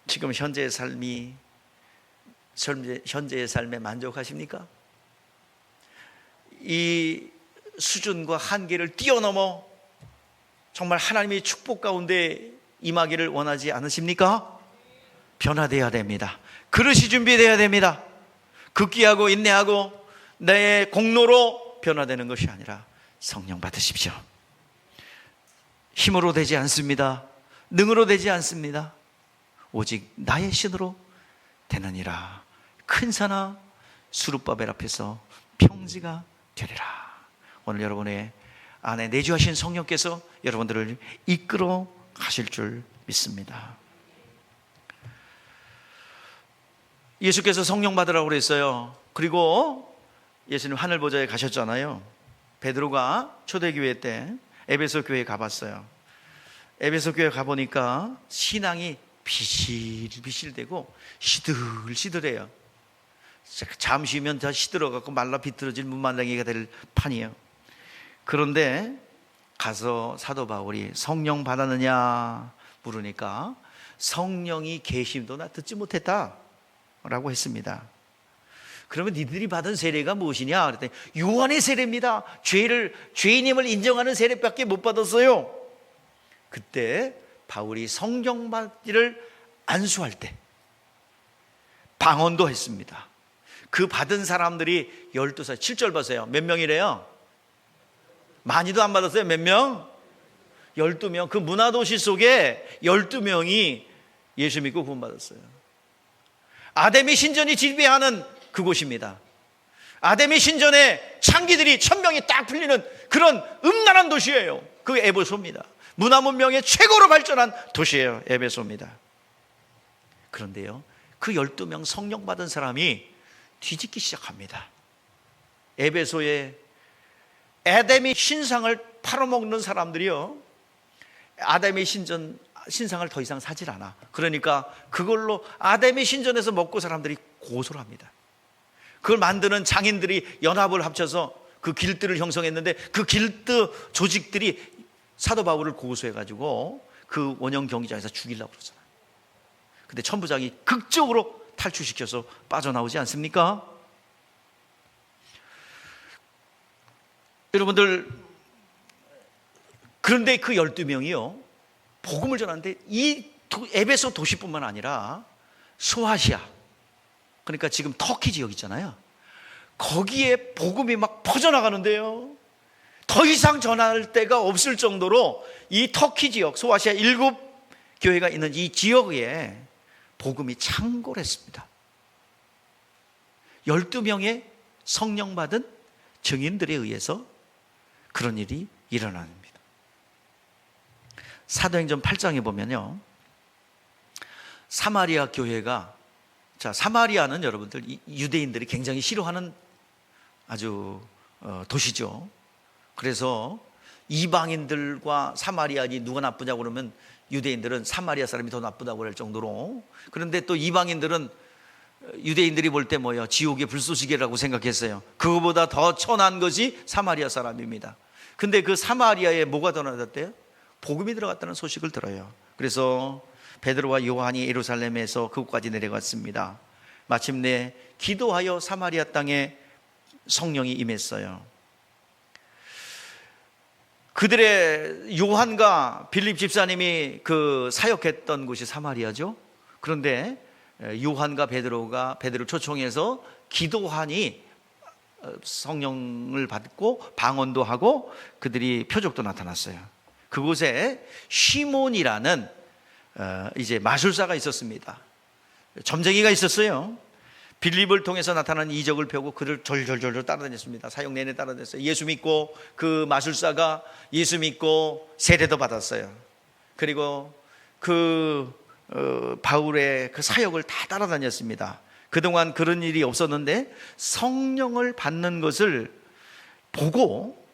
지금 현재의 삶에 만족하십니까? 이 수준과 한계를 뛰어넘어 정말 하나님의 축복 가운데 임하기를 원하지 않으십니까? 변화되어야 됩니다. 그릇이 준비되어야 됩니다. 극기하고 인내하고 내 공로로 변화되는 것이 아니라 성령 받으십시오. 힘으로 되지 않습니다. 능으로 되지 않습니다. 오직 나의 신으로 되느니라. 큰 산아 수룹바벨 앞에서 평지가 되리라. 오늘 여러분의 안에 내주하신 성령께서 여러분들을 이끌어 가실 줄 믿습니다. 예수께서 성령 받으라고 그랬어요. 그리고 예수님 하늘 보좌에 가셨잖아요. 베드로가 초대교회 때 에베소 교회에 가봤어요. 에베소 교회 가보니까 신앙이 비실비실되고 시들시들해요. 잠시면 다 시들어갖고 말라 비틀어질 문만랭이가 될 판이에요. 그런데 가서 사도 바울이 성령 받았느냐 물으니까 성령이 계심도 나 듣지 못했다 라고 했습니다. 그러면 니들이 받은 세례가 무엇이냐 그랬더니 요한의 세례입니다. 죄인임을 인정하는 세례밖에 못 받았어요. 그때 바울이 성령 받기를 안수할 때 방언도 했습니다. 그 받은 사람들이 12살 7절 보세요. 몇 명이래요? 많이도 안 받았어요. 몇 명? 12명. 그 문화도시 속에 12명이 예수 믿고 구원받았어요. 아담의 신전이 지배하는 그곳입니다. 아담의 신전에 창기들이 1000명이 딱 풀리는 그런 음란한 도시예요. 그 에베소입니다. 문화 문명의 최고로 발전한 도시예요. 에베소입니다. 그런데요, 그 12명 성령 받은 사람이 뒤집기 시작합니다. 에베소에 아담의 신상을 팔아먹는 사람들이요, 아담의 신상을 더 이상 사질 않아. 그러니까 그걸로 아담의 신전에서 먹고 사람들이 고소를 합니다. 그걸 만드는 장인들이 연합을 합쳐서 그 길드를 형성했는데 그 길드 조직들이 사도 바울을 고소해가지고 그 원형 경기장에서 죽이려고 그러잖아요. 근데 천부장이 극적으로 탈출시켜서 빠져나오지 않습니까? 여러분들, 그런데 그 12명이요 복음을 전하는데 이 에베소 도시뿐만 아니라 소아시아, 그러니까 지금 터키 지역 있잖아요. 거기에 복음이 막 퍼져나가는데요, 더 이상 전할 데가 없을 정도로 이 터키 지역, 소아시아 7교회가 있는 이 지역에 복음이 창궐했습니다. 12명의 성령 받은 증인들에 의해서 그런 일이 일어납니다. 사도행전 8장에 보면요, 사마리아 교회가, 사마리아는 여러분들 유대인들이 굉장히 싫어하는 아주 도시죠. 그래서 이방인들과 사마리아인이 누가 나쁘냐고 그러면 유대인들은 사마리아 사람이 더 나쁘다고 할 정도로, 그런데 또 이방인들은 유대인들이 볼 때 뭐예요? 지옥의 불쏘시개라고 생각했어요. 그거보다 더 천한 것이 사마리아 사람입니다. 근데 그 사마리아에 뭐가 더 나았대요? 복음이 들어갔다는 소식을 들어요. 그래서 베드로와 요한이 예루살렘에서 그곳까지 내려갔습니다. 마침내 기도하여 사마리아 땅에 성령이 임했어요. 그들의 요한과 빌립 집사님이 그 사역했던 곳이 사마리아죠. 그런데 요한과 베드로가 초청해서 기도하니 성령을 받고 방언도 하고 그들이 표적도 나타났어요. 그곳에 시몬이라는 이제 마술사가 있었습니다. 점쟁이가 있었어요. 빌립을 통해서 나타난 이적을 펴고 그를 졸졸졸 따라다녔습니다. 사역 내내 따라다녔어요. 예수 믿고 그 마술사가 예수 믿고 세례도 받았어요. 그리고 바울의 그 사역을 다 따라다녔습니다. 그동안 그런 일이 없었는데 성령을 받는 것을 보고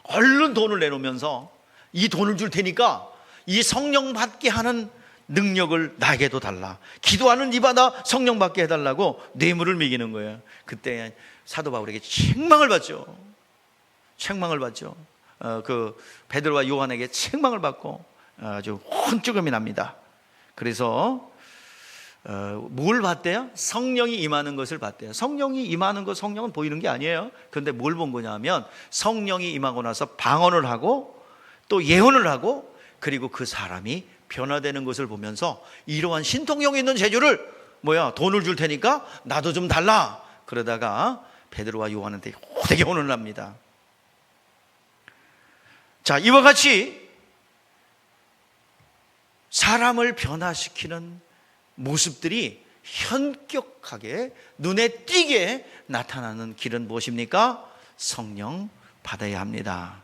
얼른 돈을 내놓으면서 이 돈을 줄 테니까 이 성령 받게 하는 능력을 나에게도 달라. 기도하는 이마다 성령 받게 해달라고 뇌물을 매기는 거예요. 그때 사도 바울에게 책망을 받죠. 그 베드로와 요한에게 책망을 받고 아주 혼쭐음이 납니다. 그래서 뭘 봤대요? 성령이 임하는 것을 봤대요. 성령이 임하는 것, 성령은 보이는 게 아니에요. 그런데 뭘 본 거냐면 성령이 임하고 나서 방언을 하고 또 예언을 하고 그리고 그 사람이 변화되는 것을 보면서 이러한 신통력이 있는 재주를 돈을 줄 테니까 나도 좀 달라. 그러다가 베드로와 요한한테 되게 혼을 납니다. 자, 이와 같이 사람을 변화시키는 모습들이 현격하게 눈에 띄게 나타나는 길은 무엇입니까? 성령 받아야 합니다.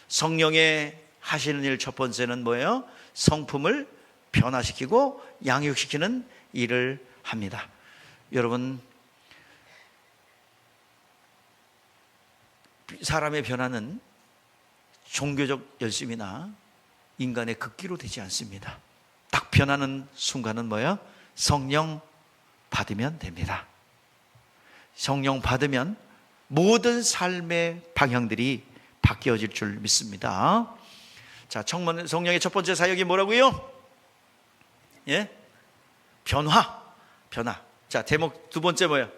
성령의 하시는 일 첫 번째는 뭐예요? 성품을 변화시키고 양육시키는 일을 합니다. 여러분, 사람의 변화는 종교적 열심이나 인간의 극기로 되지 않습니다. 딱 변하는 순간은 뭐예요? 성령 받으면 됩니다. 성령 받으면 모든 삶의 방향들이 바뀌어질 줄 믿습니다. 자, 성령의 첫 번째 사역이 뭐라고요? 예? 변화. 자, 대목 두 번째 뭐예요?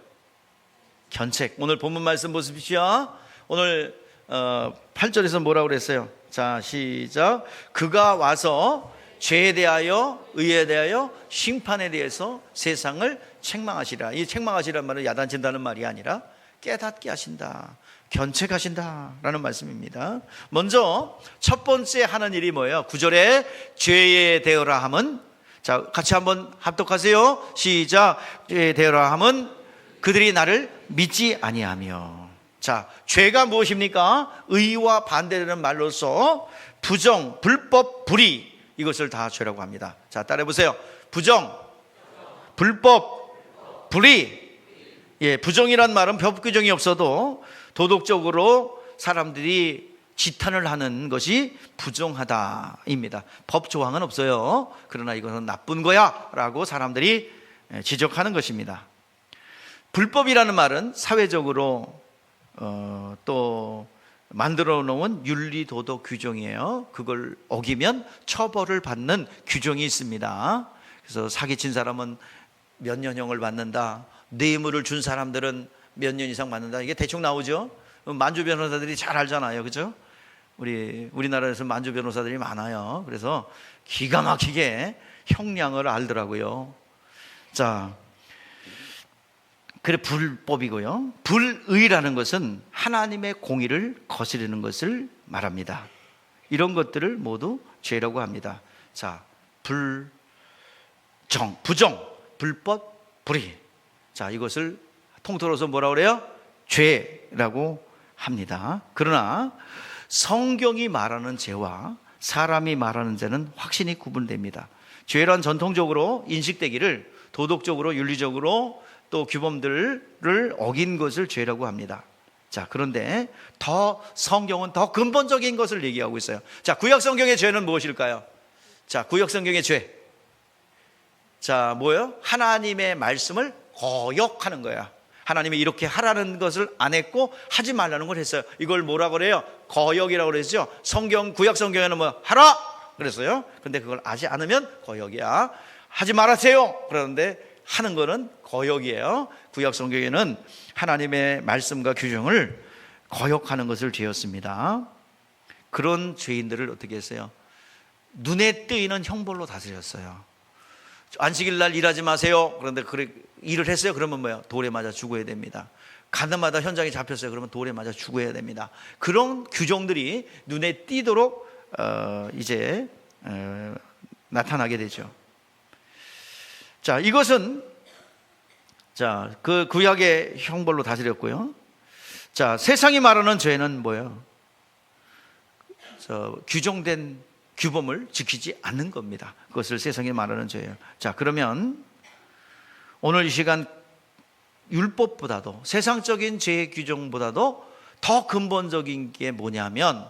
견책. 오늘 본문 말씀 보십시오. 오늘 8절에서 뭐라고 그랬어요? 자, 시작. 그가 와서 죄에 대하여, 의에 대하여, 심판에 대해서 세상을 책망하시라. 이 책망하시라는 말은 야단친다는 말이 아니라 깨닫게 하신다, 견책하신다라는 말씀입니다. 먼저 첫 번째 하는 일이 뭐예요? 9절에 죄에 대하라 함은, 자, 같이 한번 합독하세요. 시작. 죄에 대하라 함은 그들이 나를 믿지 아니하며. 자, 죄가 무엇입니까? 의와 반대되는 말로서 부정, 불법, 불의, 이것을 다 죄라고 합니다. 자, 따라해 보세요. 부정, 불법, 불의. 예, 부정이란 말은 법 규정이 없어도 도덕적으로 사람들이 지탄을 하는 것이 부정하다입니다. 법 조항은 없어요. 그러나 이것은 나쁜 거야 라고 사람들이 지적하는 것입니다. 불법이라는 말은 사회적으로 또 만들어 놓은 윤리 도덕 규정이에요. 그걸 어기면 처벌을 받는 규정이 있습니다. 그래서 사기친 사람은 몇 년형을 받는다, 뇌물을 준 사람들은 몇 년 이상 받는다. 이게 대충 나오죠. 만주 변호사들이 잘 알잖아요, 그렇죠? 우리나라에서 만주 변호사들이 많아요. 그래서 기가 막히게 형량을 알더라고요. 자, 그래, 불법이고요. 불의라는 것은 하나님의 공의를 거스르는 것을 말합니다. 이런 것들을 모두 죄라고 합니다. 자, 부정, 불법, 불의. 자, 이것을 통틀어서 뭐라고 그래요? 죄라고 합니다. 그러나 성경이 말하는 죄와 사람이 말하는 죄는 확실히 구분됩니다. 죄란 전통적으로 인식되기를 도덕적으로, 윤리적으로 또 규범들을 어긴 것을 죄라고 합니다. 자, 그런데 성경은 더 근본적인 것을 얘기하고 있어요. 자, 구약 성경의 죄는 무엇일까요? 자, 구약 성경의 죄. 자, 뭐예요? 하나님의 말씀을 거역하는 거야. 하나님이 이렇게 하라는 것을 안 했고 하지 말라는 걸 했어요. 이걸 뭐라고 그래요? 거역이라고 그랬죠. 구약 성경에는 뭐 하라 그랬어요. 근데 그걸 하지 않으면 거역이야. 하지 말아세요. 그러는데 하는 거는 거역이에요. 구약 성경에는 하나님의 말씀과 규정을 거역하는 것을 죄였습니다. 그런 죄인들을 어떻게 했어요? 눈에 띄는 형벌로 다스렸어요. 안식일 날 일하지 마세요. 그런데 일을 했어요. 그러면 뭐예요? 돌에 맞아 죽어야 됩니다. 가늠하다 현장에 잡혔어요. 그러면 돌에 맞아 죽어야 됩니다. 그런 규정들이 눈에 띄도록 이제 나타나게 되죠. 자, 이것은 그 구약의 형벌로 다스렸고요. 자, 세상이 말하는 죄는 뭐예요? 규정된 규범을 지키지 않는 겁니다. 그것을 세상이 말하는 죄예요. 자, 그러면 오늘 이 시간 율법보다도 세상적인 죄의 규정보다도 더 근본적인 게 뭐냐면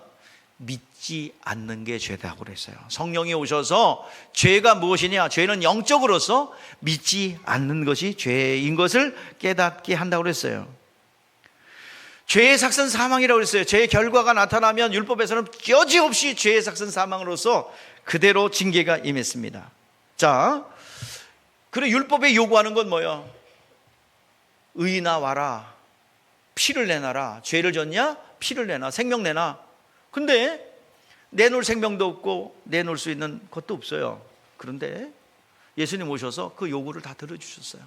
믿지 않는 게 죄다고 그랬어요. 성령이 오셔서 죄가 무엇이냐? 죄는 영적으로서 믿지 않는 것이 죄인 것을 깨닫게 한다고 그랬어요. 죄의 삭은 사망이라고 그랬어요. 죄의 결과가 나타나면 율법에서는 여지없이 죄의 삭은 사망으로서 그대로 징계가 임했습니다. 자, 그리고 율법에 요구하는 건 뭐예요? 의나 와라, 피를 내놔라. 죄를 졌냐? 피를 내놔, 생명 내놔. 근데 내놓을 생명도 없고 내놓을 수 있는 것도 없어요. 그런데 예수님 오셔서 그 요구를 다 들어주셨어요.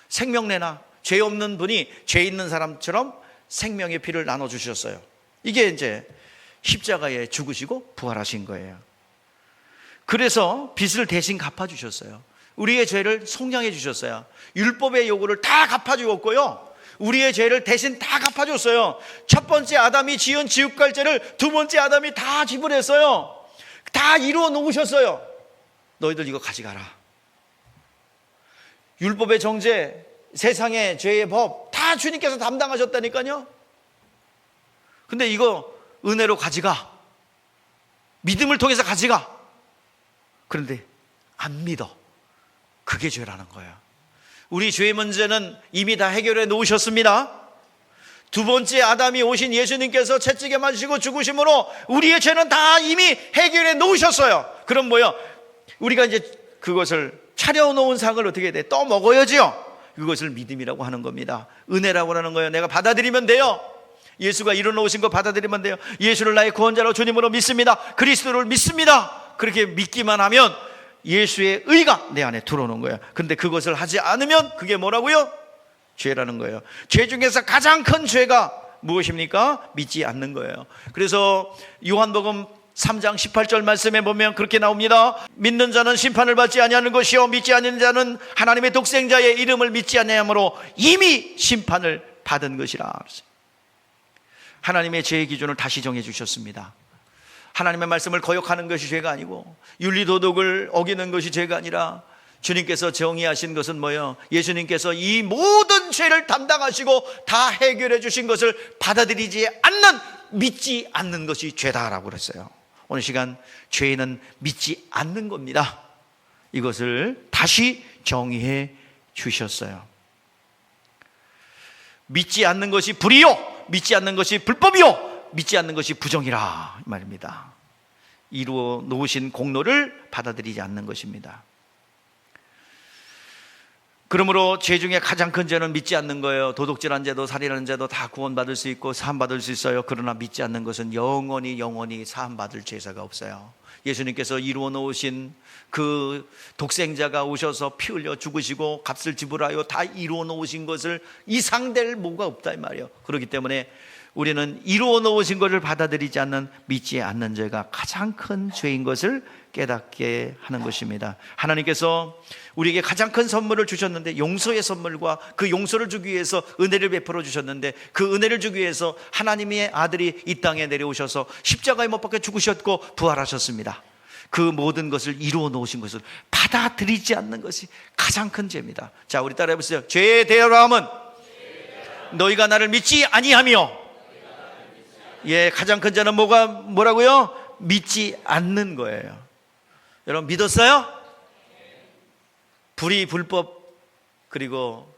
생명 내놔. 죄 없는 분이 죄 있는 사람처럼 생명의 피를 나눠주셨어요. 이게 이제 십자가에 죽으시고 부활하신 거예요. 그래서 빚을 대신 갚아주셨어요. 우리의 죄를 속량해 주셨어요. 율법의 요구를 다 갚아주었고요, 우리의 죄를 대신 다 갚아줬어요. 첫 번째 아담이 지은 지옥갈죄를 두 번째 아담이 다 지불했어요. 다 이루어 놓으셨어요. 너희들 이거 가져가라. 율법의 정죄, 세상의 죄의 법 다 주님께서 담당하셨다니까요. 근데 이거 은혜로 가져가, 믿음을 통해서 가져가. 그런데 안 믿어. 그게 죄라는 거예요. 우리 죄의 문제는 이미 다 해결해 놓으셨습니다. 두 번째 아담이 오신 예수님께서 채찍에 맞으시고 죽으심으로 우리의 죄는 다 이미 해결해 놓으셨어요. 그럼 뭐요? 우리가 이제 그것을 차려놓은 상을 어떻게 해야 돼? 또 먹어야지요. 그것을 믿음이라고 하는 겁니다. 은혜라고 하는 거예요. 내가 받아들이면 돼요. 예수가 이뤄놓으신 거 받아들이면 돼요. 예수를 나의 구원자로 주님으로 믿습니다. 그리스도를 믿습니다. 그렇게 믿기만 하면 예수의 의가 내 안에 들어오는 거예요. 근데 그것을 하지 않으면 그게 뭐라고요? 죄라는 거예요. 죄 중에서 가장 큰 죄가 무엇입니까? 믿지 않는 거예요. 그래서 요한복음 3장 18절 말씀에 보면 그렇게 나옵니다. 믿는 자는 심판을 받지 아니하는 것이요 믿지 않는 자는 하나님의 독생자의 이름을 믿지 아니하므로 이미 심판을 받은 것이라. 하나님의 죄의 기준을 다시 정해 주셨습니다. 하나님의 말씀을 거역하는 것이 죄가 아니고 윤리도덕을 어기는 것이 죄가 아니라 주님께서 정의하신 것은 뭐예요? 예수님께서 이 모든 죄를 담당하시고 다 해결해 주신 것을 받아들이지 않는, 믿지 않는 것이 죄다라고 그랬어요. 오늘 시간 죄는 믿지 않는 겁니다. 이것을 다시 정의해 주셨어요. 믿지 않는 것이 불이요, 믿지 않는 것이 불법이요, 믿지 않는 것이 부정이라 말입니다. 이루어 놓으신 공로를 받아들이지 않는 것입니다. 그러므로 죄 중에 가장 큰 죄는 믿지 않는 거예요. 도둑질한 죄도 살인하는 죄도 다 구원받을 수 있고 사함받을 수 있어요. 그러나 믿지 않는 것은 영원히 사함받을 죄사가 없어요. 예수님께서 이루어 놓으신 그 독생자가 오셔서 피 흘려 죽으시고 값을 지불하여 다 이루어 놓으신 것을 이상될 뭐가 없다 이 말이에요. 그렇기 때문에 우리는 이루어 놓으신 것을 받아들이지 않는, 믿지 않는 죄가 가장 큰 죄인 것을 깨닫게 하는 것입니다. 하나님께서 우리에게 가장 큰 선물을 주셨는데, 용서의 선물과 그 용서를 주기 위해서 은혜를 베풀어 주셨는데, 그 은혜를 주기 위해서 하나님의 아들이 이 땅에 내려오셔서 십자가에 못 박혀 죽으셨고 부활하셨습니다. 그 모든 것을 이루어 놓으신 것을 받아들이지 않는 것이 가장 큰 죄입니다. 자, 우리 따라해 보세요. 죄의 대여함은 너희가 나를 믿지 아니하며, 예, 가장 큰 죄는 뭐라고요? 믿지 않는 거예요. 여러분 믿었어요? 불의, 불법, 그리고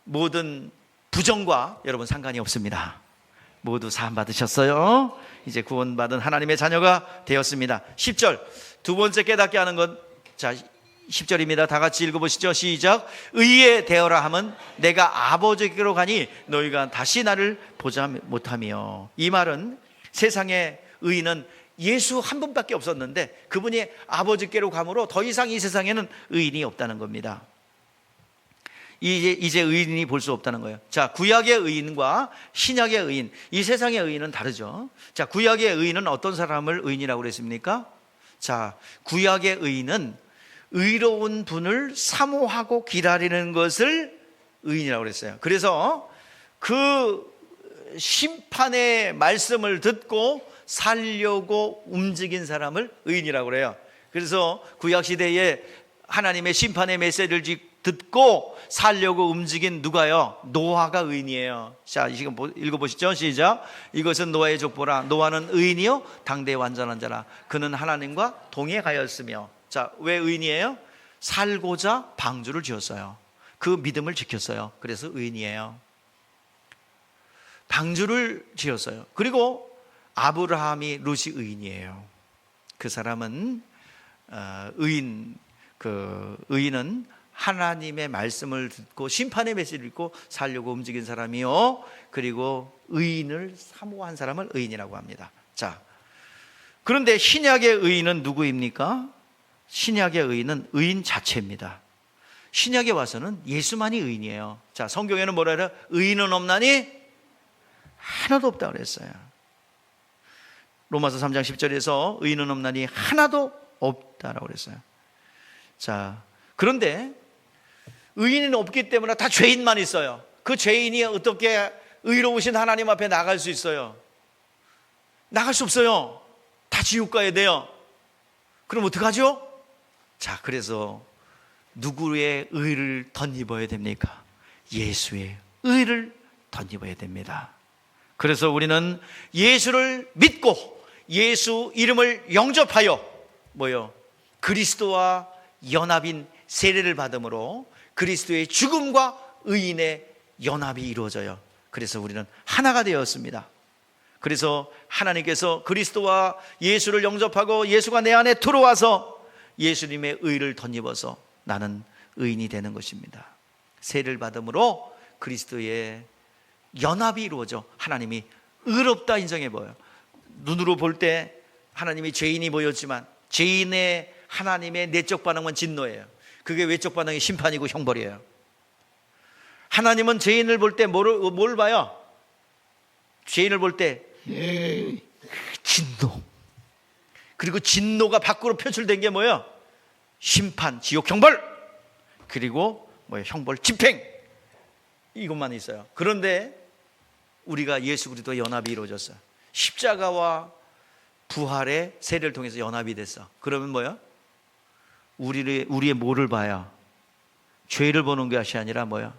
모든 부정과 여러분 상관이 없습니다. 모두 사함 받으셨어요. 이제 구원받은 하나님의 자녀가 되었습니다. 10절 두 번째 깨닫게 하는 것, 자 10절입니다. 다 같이 읽어보시죠. 시작. 의에 대어라 함은 내가 아버지께로 가니 너희가 다시 나를 보자 못하며. 이 말은 세상의 의인은 예수 한 분밖에 없었는데 그분이 아버지께로 가므로 더 이상 이 세상에는 의인이 없다는 겁니다. 이제 의인이 볼 수 없다는 거예요. 자, 구약의 의인과 신약의 의인, 이 세상의 의인은 다르죠. 자, 구약의 의인은 어떤 사람을 의인이라고 그랬습니까? 자, 구약의 의인은 의로운 분을 사모하고 기다리는 것을 의인이라고 그랬어요. 그래서 그 심판의 말씀을 듣고 살려고 움직인 사람을 의인이라고 그래요. 그래서 구약 시대에 하나님의 심판의 메시지를 듣고 살려고 움직인 누가요? 노아가 의인이에요. 자, 지금 읽어보시죠. 시작. 이것은 노아의 족보라. 노아는 의인이요 당대에 완전한 자라. 그는 하나님과 동행하였으며. 자, 왜 의인이에요? 살고자 방주를 지었어요. 그 믿음을 지켰어요. 그래서 의인이에요. 방주를 지었어요. 그리고 아브라함이 룻이 의인이에요. 그 사람은 의인은 하나님의 말씀을 듣고 심판의 메시지를 듣고 살려고 움직인 사람이요, 그리고 의인을 사모한 사람을 의인이라고 합니다. 자, 그런데 신약의 의인은 누구입니까? 신약의 의인은 의인 자체입니다. 신약에 와서는 예수만이 의인이에요. 자, 성경에는 뭐라 해요? 의인은 없나니 하나도 없다고 그랬어요. 로마서 3장 10절에서 의인은 없나니 하나도 없다라고 그랬어요. 자, 그런데 의인은 없기 때문에 다 죄인만 있어요. 그 죄인이 어떻게 의로우신 하나님 앞에 나갈 수 있어요? 나갈 수 없어요. 다 지옥 가야 돼요. 그럼 어떡하죠? 자, 그래서 누구의 의를 덧입어야 됩니까? 예수의 의를 덧입어야 됩니다. 그래서 우리는 예수를 믿고 예수 이름을 영접하여 그리스도와 연합인 세례를 받음으로 그리스도의 죽음과 의인의 연합이 이루어져요. 그래서 우리는 하나가 되었습니다. 그래서 하나님께서 그리스도와 예수를 영접하고 예수가 내 안에 들어와서 예수님의 의를 덧입어서 나는 의인이 되는 것입니다. 세례를 받음으로 그리스도의 연합이 이루어져 하나님이 의롭다 인정해 보여요. 눈으로 볼 때 하나님이 죄인이 보였지만 죄인의 하나님의 내적 반응은 진노예요. 그게 외적 반응이 심판이고 형벌이에요. 하나님은 죄인을 볼 때 뭘 봐요? 죄인을 볼 때 진노. 그리고 진노가 밖으로 표출된 게 뭐예요? 심판, 지옥, 형벌. 그리고 형벌, 집행. 이것만 있어요. 그런데 우리가 예수 그리스도와 연합이 이루어졌어요. 십자가와 부활의 세례를 통해서 연합이 됐어. 그러면 뭐야? 우리의 뭐를 봐야? 죄를 보는 것이 아니라 뭐야?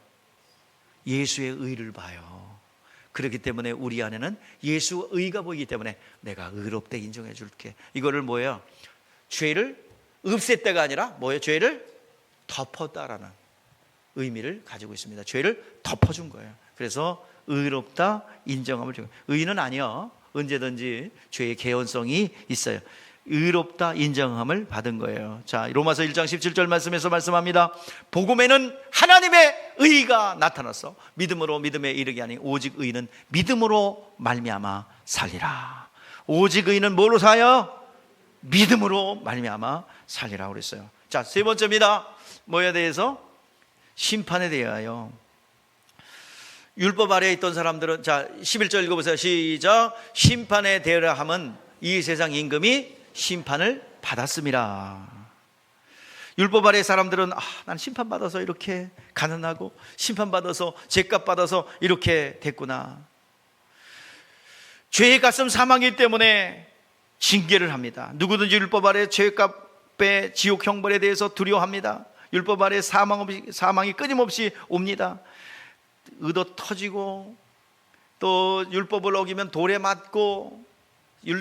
예수의 의를 봐요. 그렇기 때문에 우리 안에는 예수 의가 보이기 때문에 내가 의롭게 인정해 줄게. 이거를 뭐예요? 죄를 없앴다가 아니라 뭐예요? 죄를 덮었다라는 의미를 가지고 있습니다. 죄를 덮어준 거예요. 그래서 의롭다 인정함을 주고, 의인은 아니요, 언제든지 죄의 개연성이 있어요. 의롭다 인정함을 받은 거예요. 자, 로마서 1장 17절 말씀에서 말씀합니다. 복음에는 하나님의 의가 나타났어. 믿음으로 믿음에 이르게 하니 오직 의인은 믿음으로 말미암아 살리라. 오직 의인은 뭐로 사요? 믿음으로 말미암아 살리라 그랬어요. 자, 세 번째입니다. 뭐에 대해서? 심판에 대하여. 율법 아래에 있던 사람들은, 자, 11절 읽어보세요. 시작. 심판에 대하여 함은 이 세상 임금이 심판을 받았습니다. 율법 아래 사람들은 난 심판받아서 이렇게 가난하고 심판받아서 죄값 받아서 이렇게 됐구나. 죄의 값은 사망이기 때문에 징계를 합니다. 누구든지 율법 아래 죄값의 지옥 형벌에 대해서 두려워합니다. 율법 아래 사망이 끊임없이 옵니다. 의도 터지고, 또 율법을 어기면 돌에 맞고,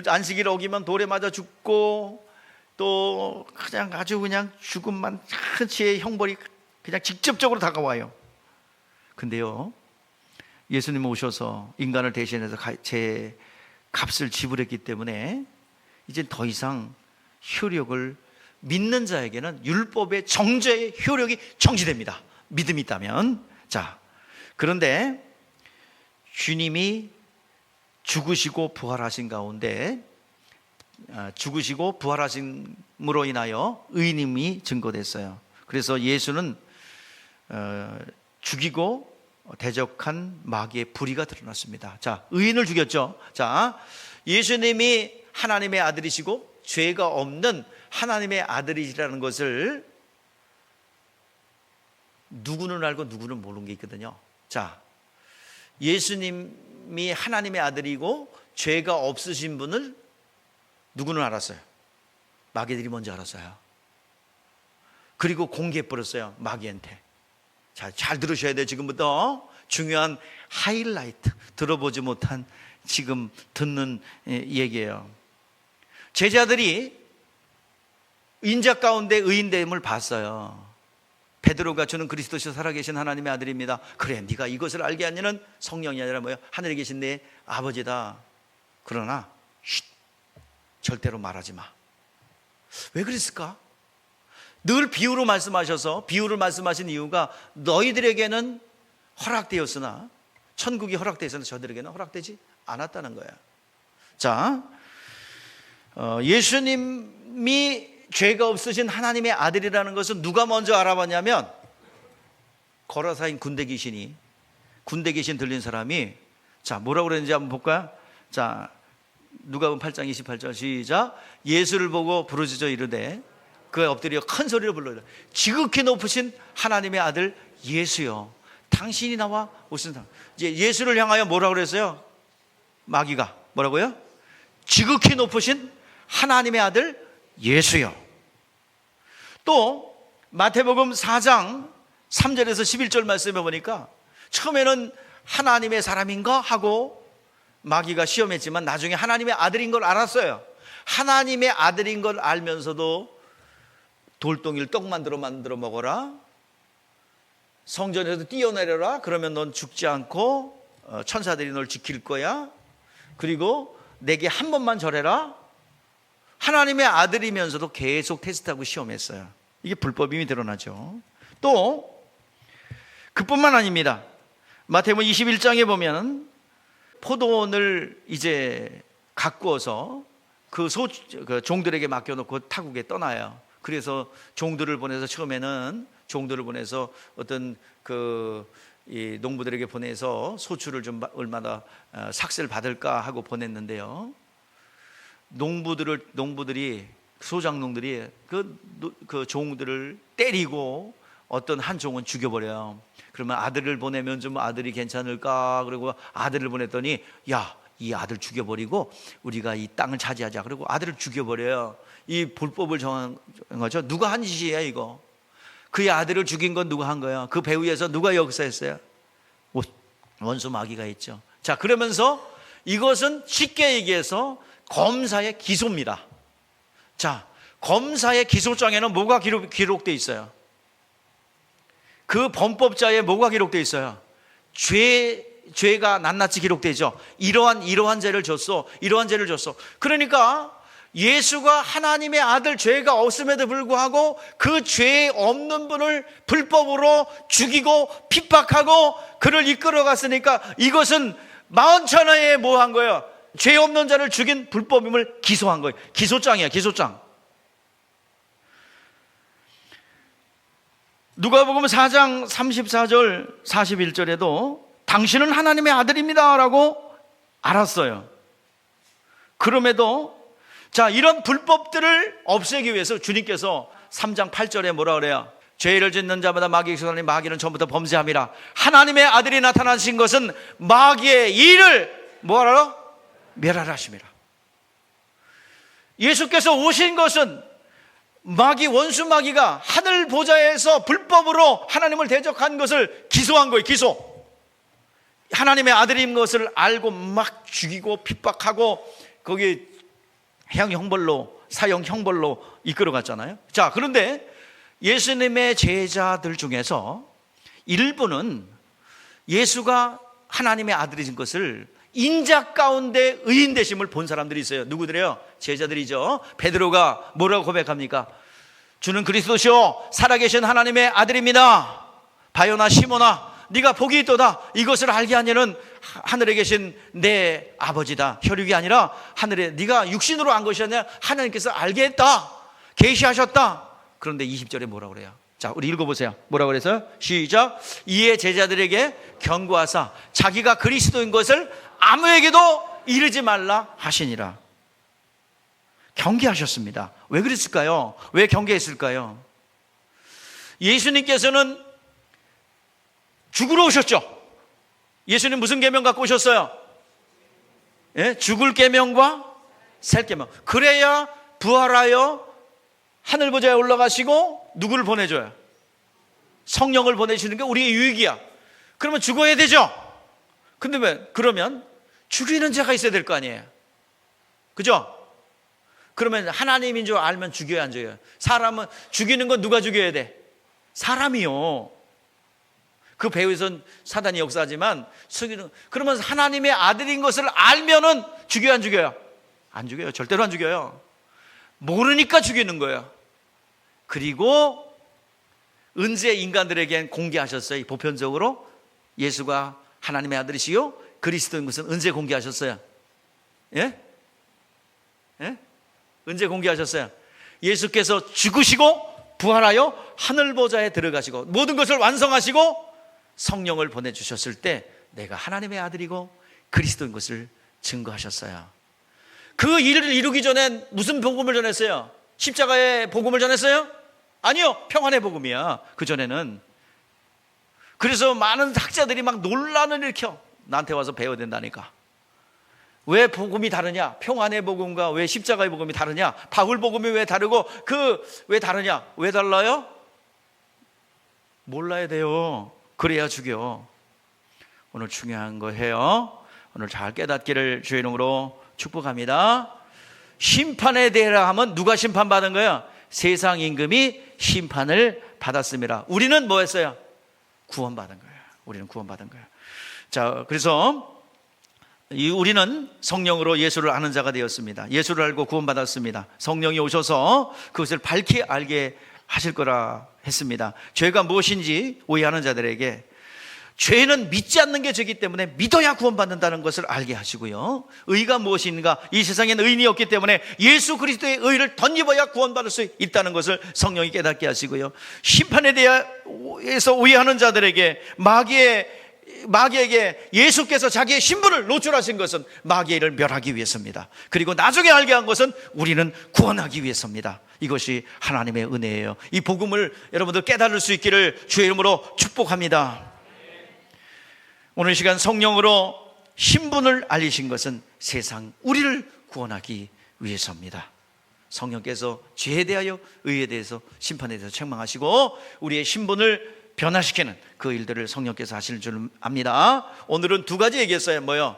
안식일을 어기면 돌에 맞아 죽고, 또 그냥 죽음만 흔치의 형벌이 그냥 직접적으로 다가와요. 근데요, 예수님 오셔서 인간을 대신해서 제 값을 지불했기 때문에 이제 더 이상 효력을, 믿는 자에게는 율법의 정죄의 효력이 정지됩니다. 믿음이 있다면. 자, 그런데 주님이 죽으시고 부활하신 가운데, 죽으시고 부활하심으로 인하여 의인임이 증거됐어요. 그래서 예수는 죽이고 대적한 마귀의 불의가 드러났습니다. 자, 의인을 죽였죠. 자, 예수님이 하나님의 아들이시고 죄가 없는 하나님의 아들이시라는 것을 누구는 알고 누구는 모르는 게 있거든요. 자, 예수님이 하나님의 아들이고 죄가 없으신 분을 누구는 알았어요? 마귀들이 먼저 알았어요. 그리고 공개해버렸어요, 마귀한테. 자, 잘 들으셔야 돼요. 지금부터 중요한 하이라이트, 들어보지 못한 지금 듣는 얘기예요. 제자들이 인자 가운데 의인됨을 봤어요. 베드로가 주는 그리스도시요 살아계신 하나님의 아들입니다. 그래, 네가 이것을 알게 하냐는 성령이 아니라 뭐예요? 하늘에 계신 내 아버지다. 그러나 절대로 말하지 마. 왜 그랬을까? 늘 비유로 말씀하셔서, 비유를 말씀하신 이유가 너희들에게는 허락되었으나, 천국이 허락되었으나 저들에게는 허락되지 않았다는 거예요. 자, 예수님이 죄가 없으신 하나님의 아들이라는 것은 누가 먼저 알아봤냐면, 거라사인 군대 귀신 들린 사람이, 자, 뭐라고 그랬는지 한번 볼까요? 자, 누가복음 8장 28절 시작. 예수를 보고 부르짖어 이르되, 그에 엎드려 큰 소리로 불러라. 지극히 높으신 하나님의 아들 예수여, 당신이 나와 오신 사람. 이제 예수를 향하여 뭐라고 그랬어요? 마귀가 뭐라고요? 지극히 높으신 하나님의 아들 예수여. 또 마태복음 4장 3절에서 11절 말씀해 보니까 처음에는 하나님의 사람인가 하고 마귀가 시험했지만 나중에 하나님의 아들인 걸 알았어요. 하나님의 아들인 걸 알면서도 돌덩이를 떡 만들어 먹어라, 성전에서 뛰어내려라, 그러면 넌 죽지 않고 천사들이 널 지킬 거야, 그리고 내게 한 번만 절해라. 하나님의 아들이면서도 계속 테스트하고 시험했어요. 이게 불법임이 드러나죠. 또 그뿐만 아닙니다. 마태복음 21장에 보면 포도원을 이제 가꾸어서 그 종들에게 맡겨놓고 타국에 떠나요. 그래서 종들을 보내서 처음에는 어떤 이 농부들에게 보내서 소출을 좀 얼마나 삭세를 받을까 하고 보냈는데요. 농부들이 소장농들이 그 종들을 때리고 어떤 한 종은 죽여버려요. 그러면 아들을 보내면 좀 아들이 괜찮을까? 그리고 아들을 보냈더니 야, 이 아들 죽여버리고 우리가 이 땅을 차지하자. 그리고 아들을 죽여버려요. 이 불법을 정한 거죠. 누가 한 짓이에요, 이거? 그의 아들을 죽인 건 누가 한 거예요? 그 배후에서 누가 역사했어요? 원수 마귀가 있죠. 자, 그러면서 이것은 쉽게 얘기해서 검사의 기소입니다. 자, 검사의 기소장에는 뭐가 기록되어 있어요? 그 범법자에 뭐가 기록되어 있어요? 죄가 낱낱이 기록되죠. 이러한 죄를 줬어. 이러한 죄를 줬어. 그러니까 예수가 하나님의 아들, 죄가 없음에도 불구하고 그 죄 없는 분을 불법으로 죽이고 핍박하고 그를 이끌어갔으니까 이것은 만천하에 뭐 한 거예요? 죄 없는 자를 죽인 불법임을 기소한 거예요. 기소장이야, 기소장. 누가복음 4장 34절 41절에도 당신은 하나님의 아들입니다 라고 알았어요. 그럼에도 자, 이런 불법들을 없애기 위해서 주님께서 3장 8절에 뭐라 그래요? 죄를 짓는 자마다 마귀의 기소하니 마귀는 처음부터 범죄함이라. 하나님의 아들이 나타나신 것은 마귀의 일을 뭐하라? 멸하라 하심이라. 예수께서 오신 것은 원수 마귀가 하늘 보좌에서 불법으로 하나님을 대적한 것을 기소한 거예요. 기소. 하나님의 아들인 것을 알고 막 죽이고 핍박하고 거기 사형 형벌로 이끌어갔잖아요. 자, 그런데 예수님의 제자들 중에서 일부는 예수가 하나님의 아들이신 것을 인자 가운데 의인 되심을 본 사람들이 있어요. 누구들이에요? 제자들이죠. 베드로가 뭐라고 고백합니까? 주는 그리스도시요 살아계신 하나님의 아들입니다. 바요나 시몬아, 네가 복이 있도다. 이것을 알게 하냐는 하늘에 계신 내 아버지다. 혈육이 아니라 하늘에, 네가 육신으로 안 것이 아니라 하나님께서 알게 했다, 계시하셨다. 그런데 20절에 뭐라고 그래요? 자, 우리 읽어보세요. 뭐라고 그랬어요? 시작. 이에 제자들에게 경고하사 자기가 그리스도인 것을 아무에게도 이르지 말라 하시니라. 경계하셨습니다. 왜 그랬을까요? 왜 경계했을까요? 예수님께서는 죽으러 오셨죠. 예수님 무슨 계명 갖고 오셨어요? 예? 죽을 계명과 살 계명. 그래야 부활하여 하늘 보좌에 올라가시고 누구를 보내줘요? 성령을 보내시는 게 우리의 유익이야. 그러면 죽어야 되죠. 근데 왜? 그러면 죽이는 자가 있어야 될 거 아니에요. 그죠? 그러면 하나님인 줄 알면 죽여야 안 죽여요? 사람은 죽이는 건 누가 죽여야 돼? 사람이요. 그 배후에선 사단이 역사하지만 그러면 하나님의 아들인 것을 알면은 죽여야 안 죽여요? 안 죽여요. 절대로 안 죽여요. 모르니까 죽이는 거예요. 그리고 은제 인간들에겐 공개하셨어요. 보편적으로 예수가 하나님의 아들이시요 그리스도인 것은 은제 공개하셨어요. 예? 예? 은제 공개하셨어요. 예수께서 죽으시고 부활하여 하늘 보좌에 들어가시고 모든 것을 완성하시고 성령을 보내주셨을 때 내가 하나님의 아들이고 그리스도인 것을 증거하셨어요. 그 일을 이루기 전엔 무슨 복음을 전했어요? 십자가의 복음을 전했어요? 아니요, 평안의 복음이야. 그 전에는. 그래서 많은 학자들이 막 논란을 일으켜 나한테 와서 배워야 된다니까. 왜 복음이 다르냐? 평안의 복음과 왜 십자가의 복음이 다르냐? 바울 복음이 왜 다르고 왜 다르냐? 왜 달라요? 몰라야 돼요. 그래야 죽여. 오늘 중요한 거 해요. 오늘 잘 깨닫기를 주의 이름으로 축복합니다. 심판에 대하여 하면 누가 심판받은 거예요? 세상 임금이 심판을 받았습니다. 우리는 뭐 했어요? 구원받은 거예요. 우리는 구원받은 거예요. 자, 그래서 우리는 성령으로 예수를 아는 자가 되었습니다. 예수를 알고 구원받았습니다. 성령이 오셔서 그것을 밝히 알게 하실 거라 했습니다. 죄가 무엇인지 오해하는 자들에게 죄는 믿지 않는 게 죄이기 때문에 믿어야 구원받는다는 것을 알게 하시고요. 의가 무엇인가? 이 세상에는 의인이 없기 때문에 예수 그리스도의 의를 덧입어야 구원받을 수 있다는 것을 성령이 깨닫게 하시고요. 심판에 대해서 오해하는 자들에게 마귀에게 예수께서 자기의 신분을 노출하신 것은 마귀를 멸하기 위해서입니다. 그리고 나중에 알게 한 것은 우리는 구원하기 위해서입니다. 이것이 하나님의 은혜예요. 이 복음을 여러분들 깨달을 수 있기를 주의 이름으로 축복합니다. 오늘 시간 성령으로 신분을 알리신 것은 세상 우리를 구원하기 위해서입니다. 성령께서 죄에 대하여 의에 대해서 심판에 대해서 책망하시고 우리의 신분을 변화시키는 그 일들을 성령께서 하실 줄 압니다. 오늘은 두 가지 얘기했어요. 뭐요?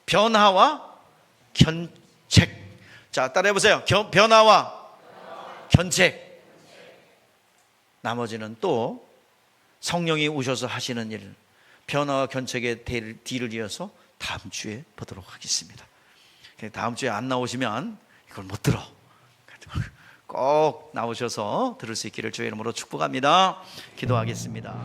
변화와 견책. 자, 따라해보세요. 변화와 견책. 나머지는 또 성령이 오셔서 하시는 일, 변화와 견책의 뒤를 이어서 다음 주에 보도록 하겠습니다. 다음 주에 안 나오시면 이걸 못 들어. 꼭 나오셔서 들을 수 있기를 주의 이름으로 축복합니다. 기도하겠습니다.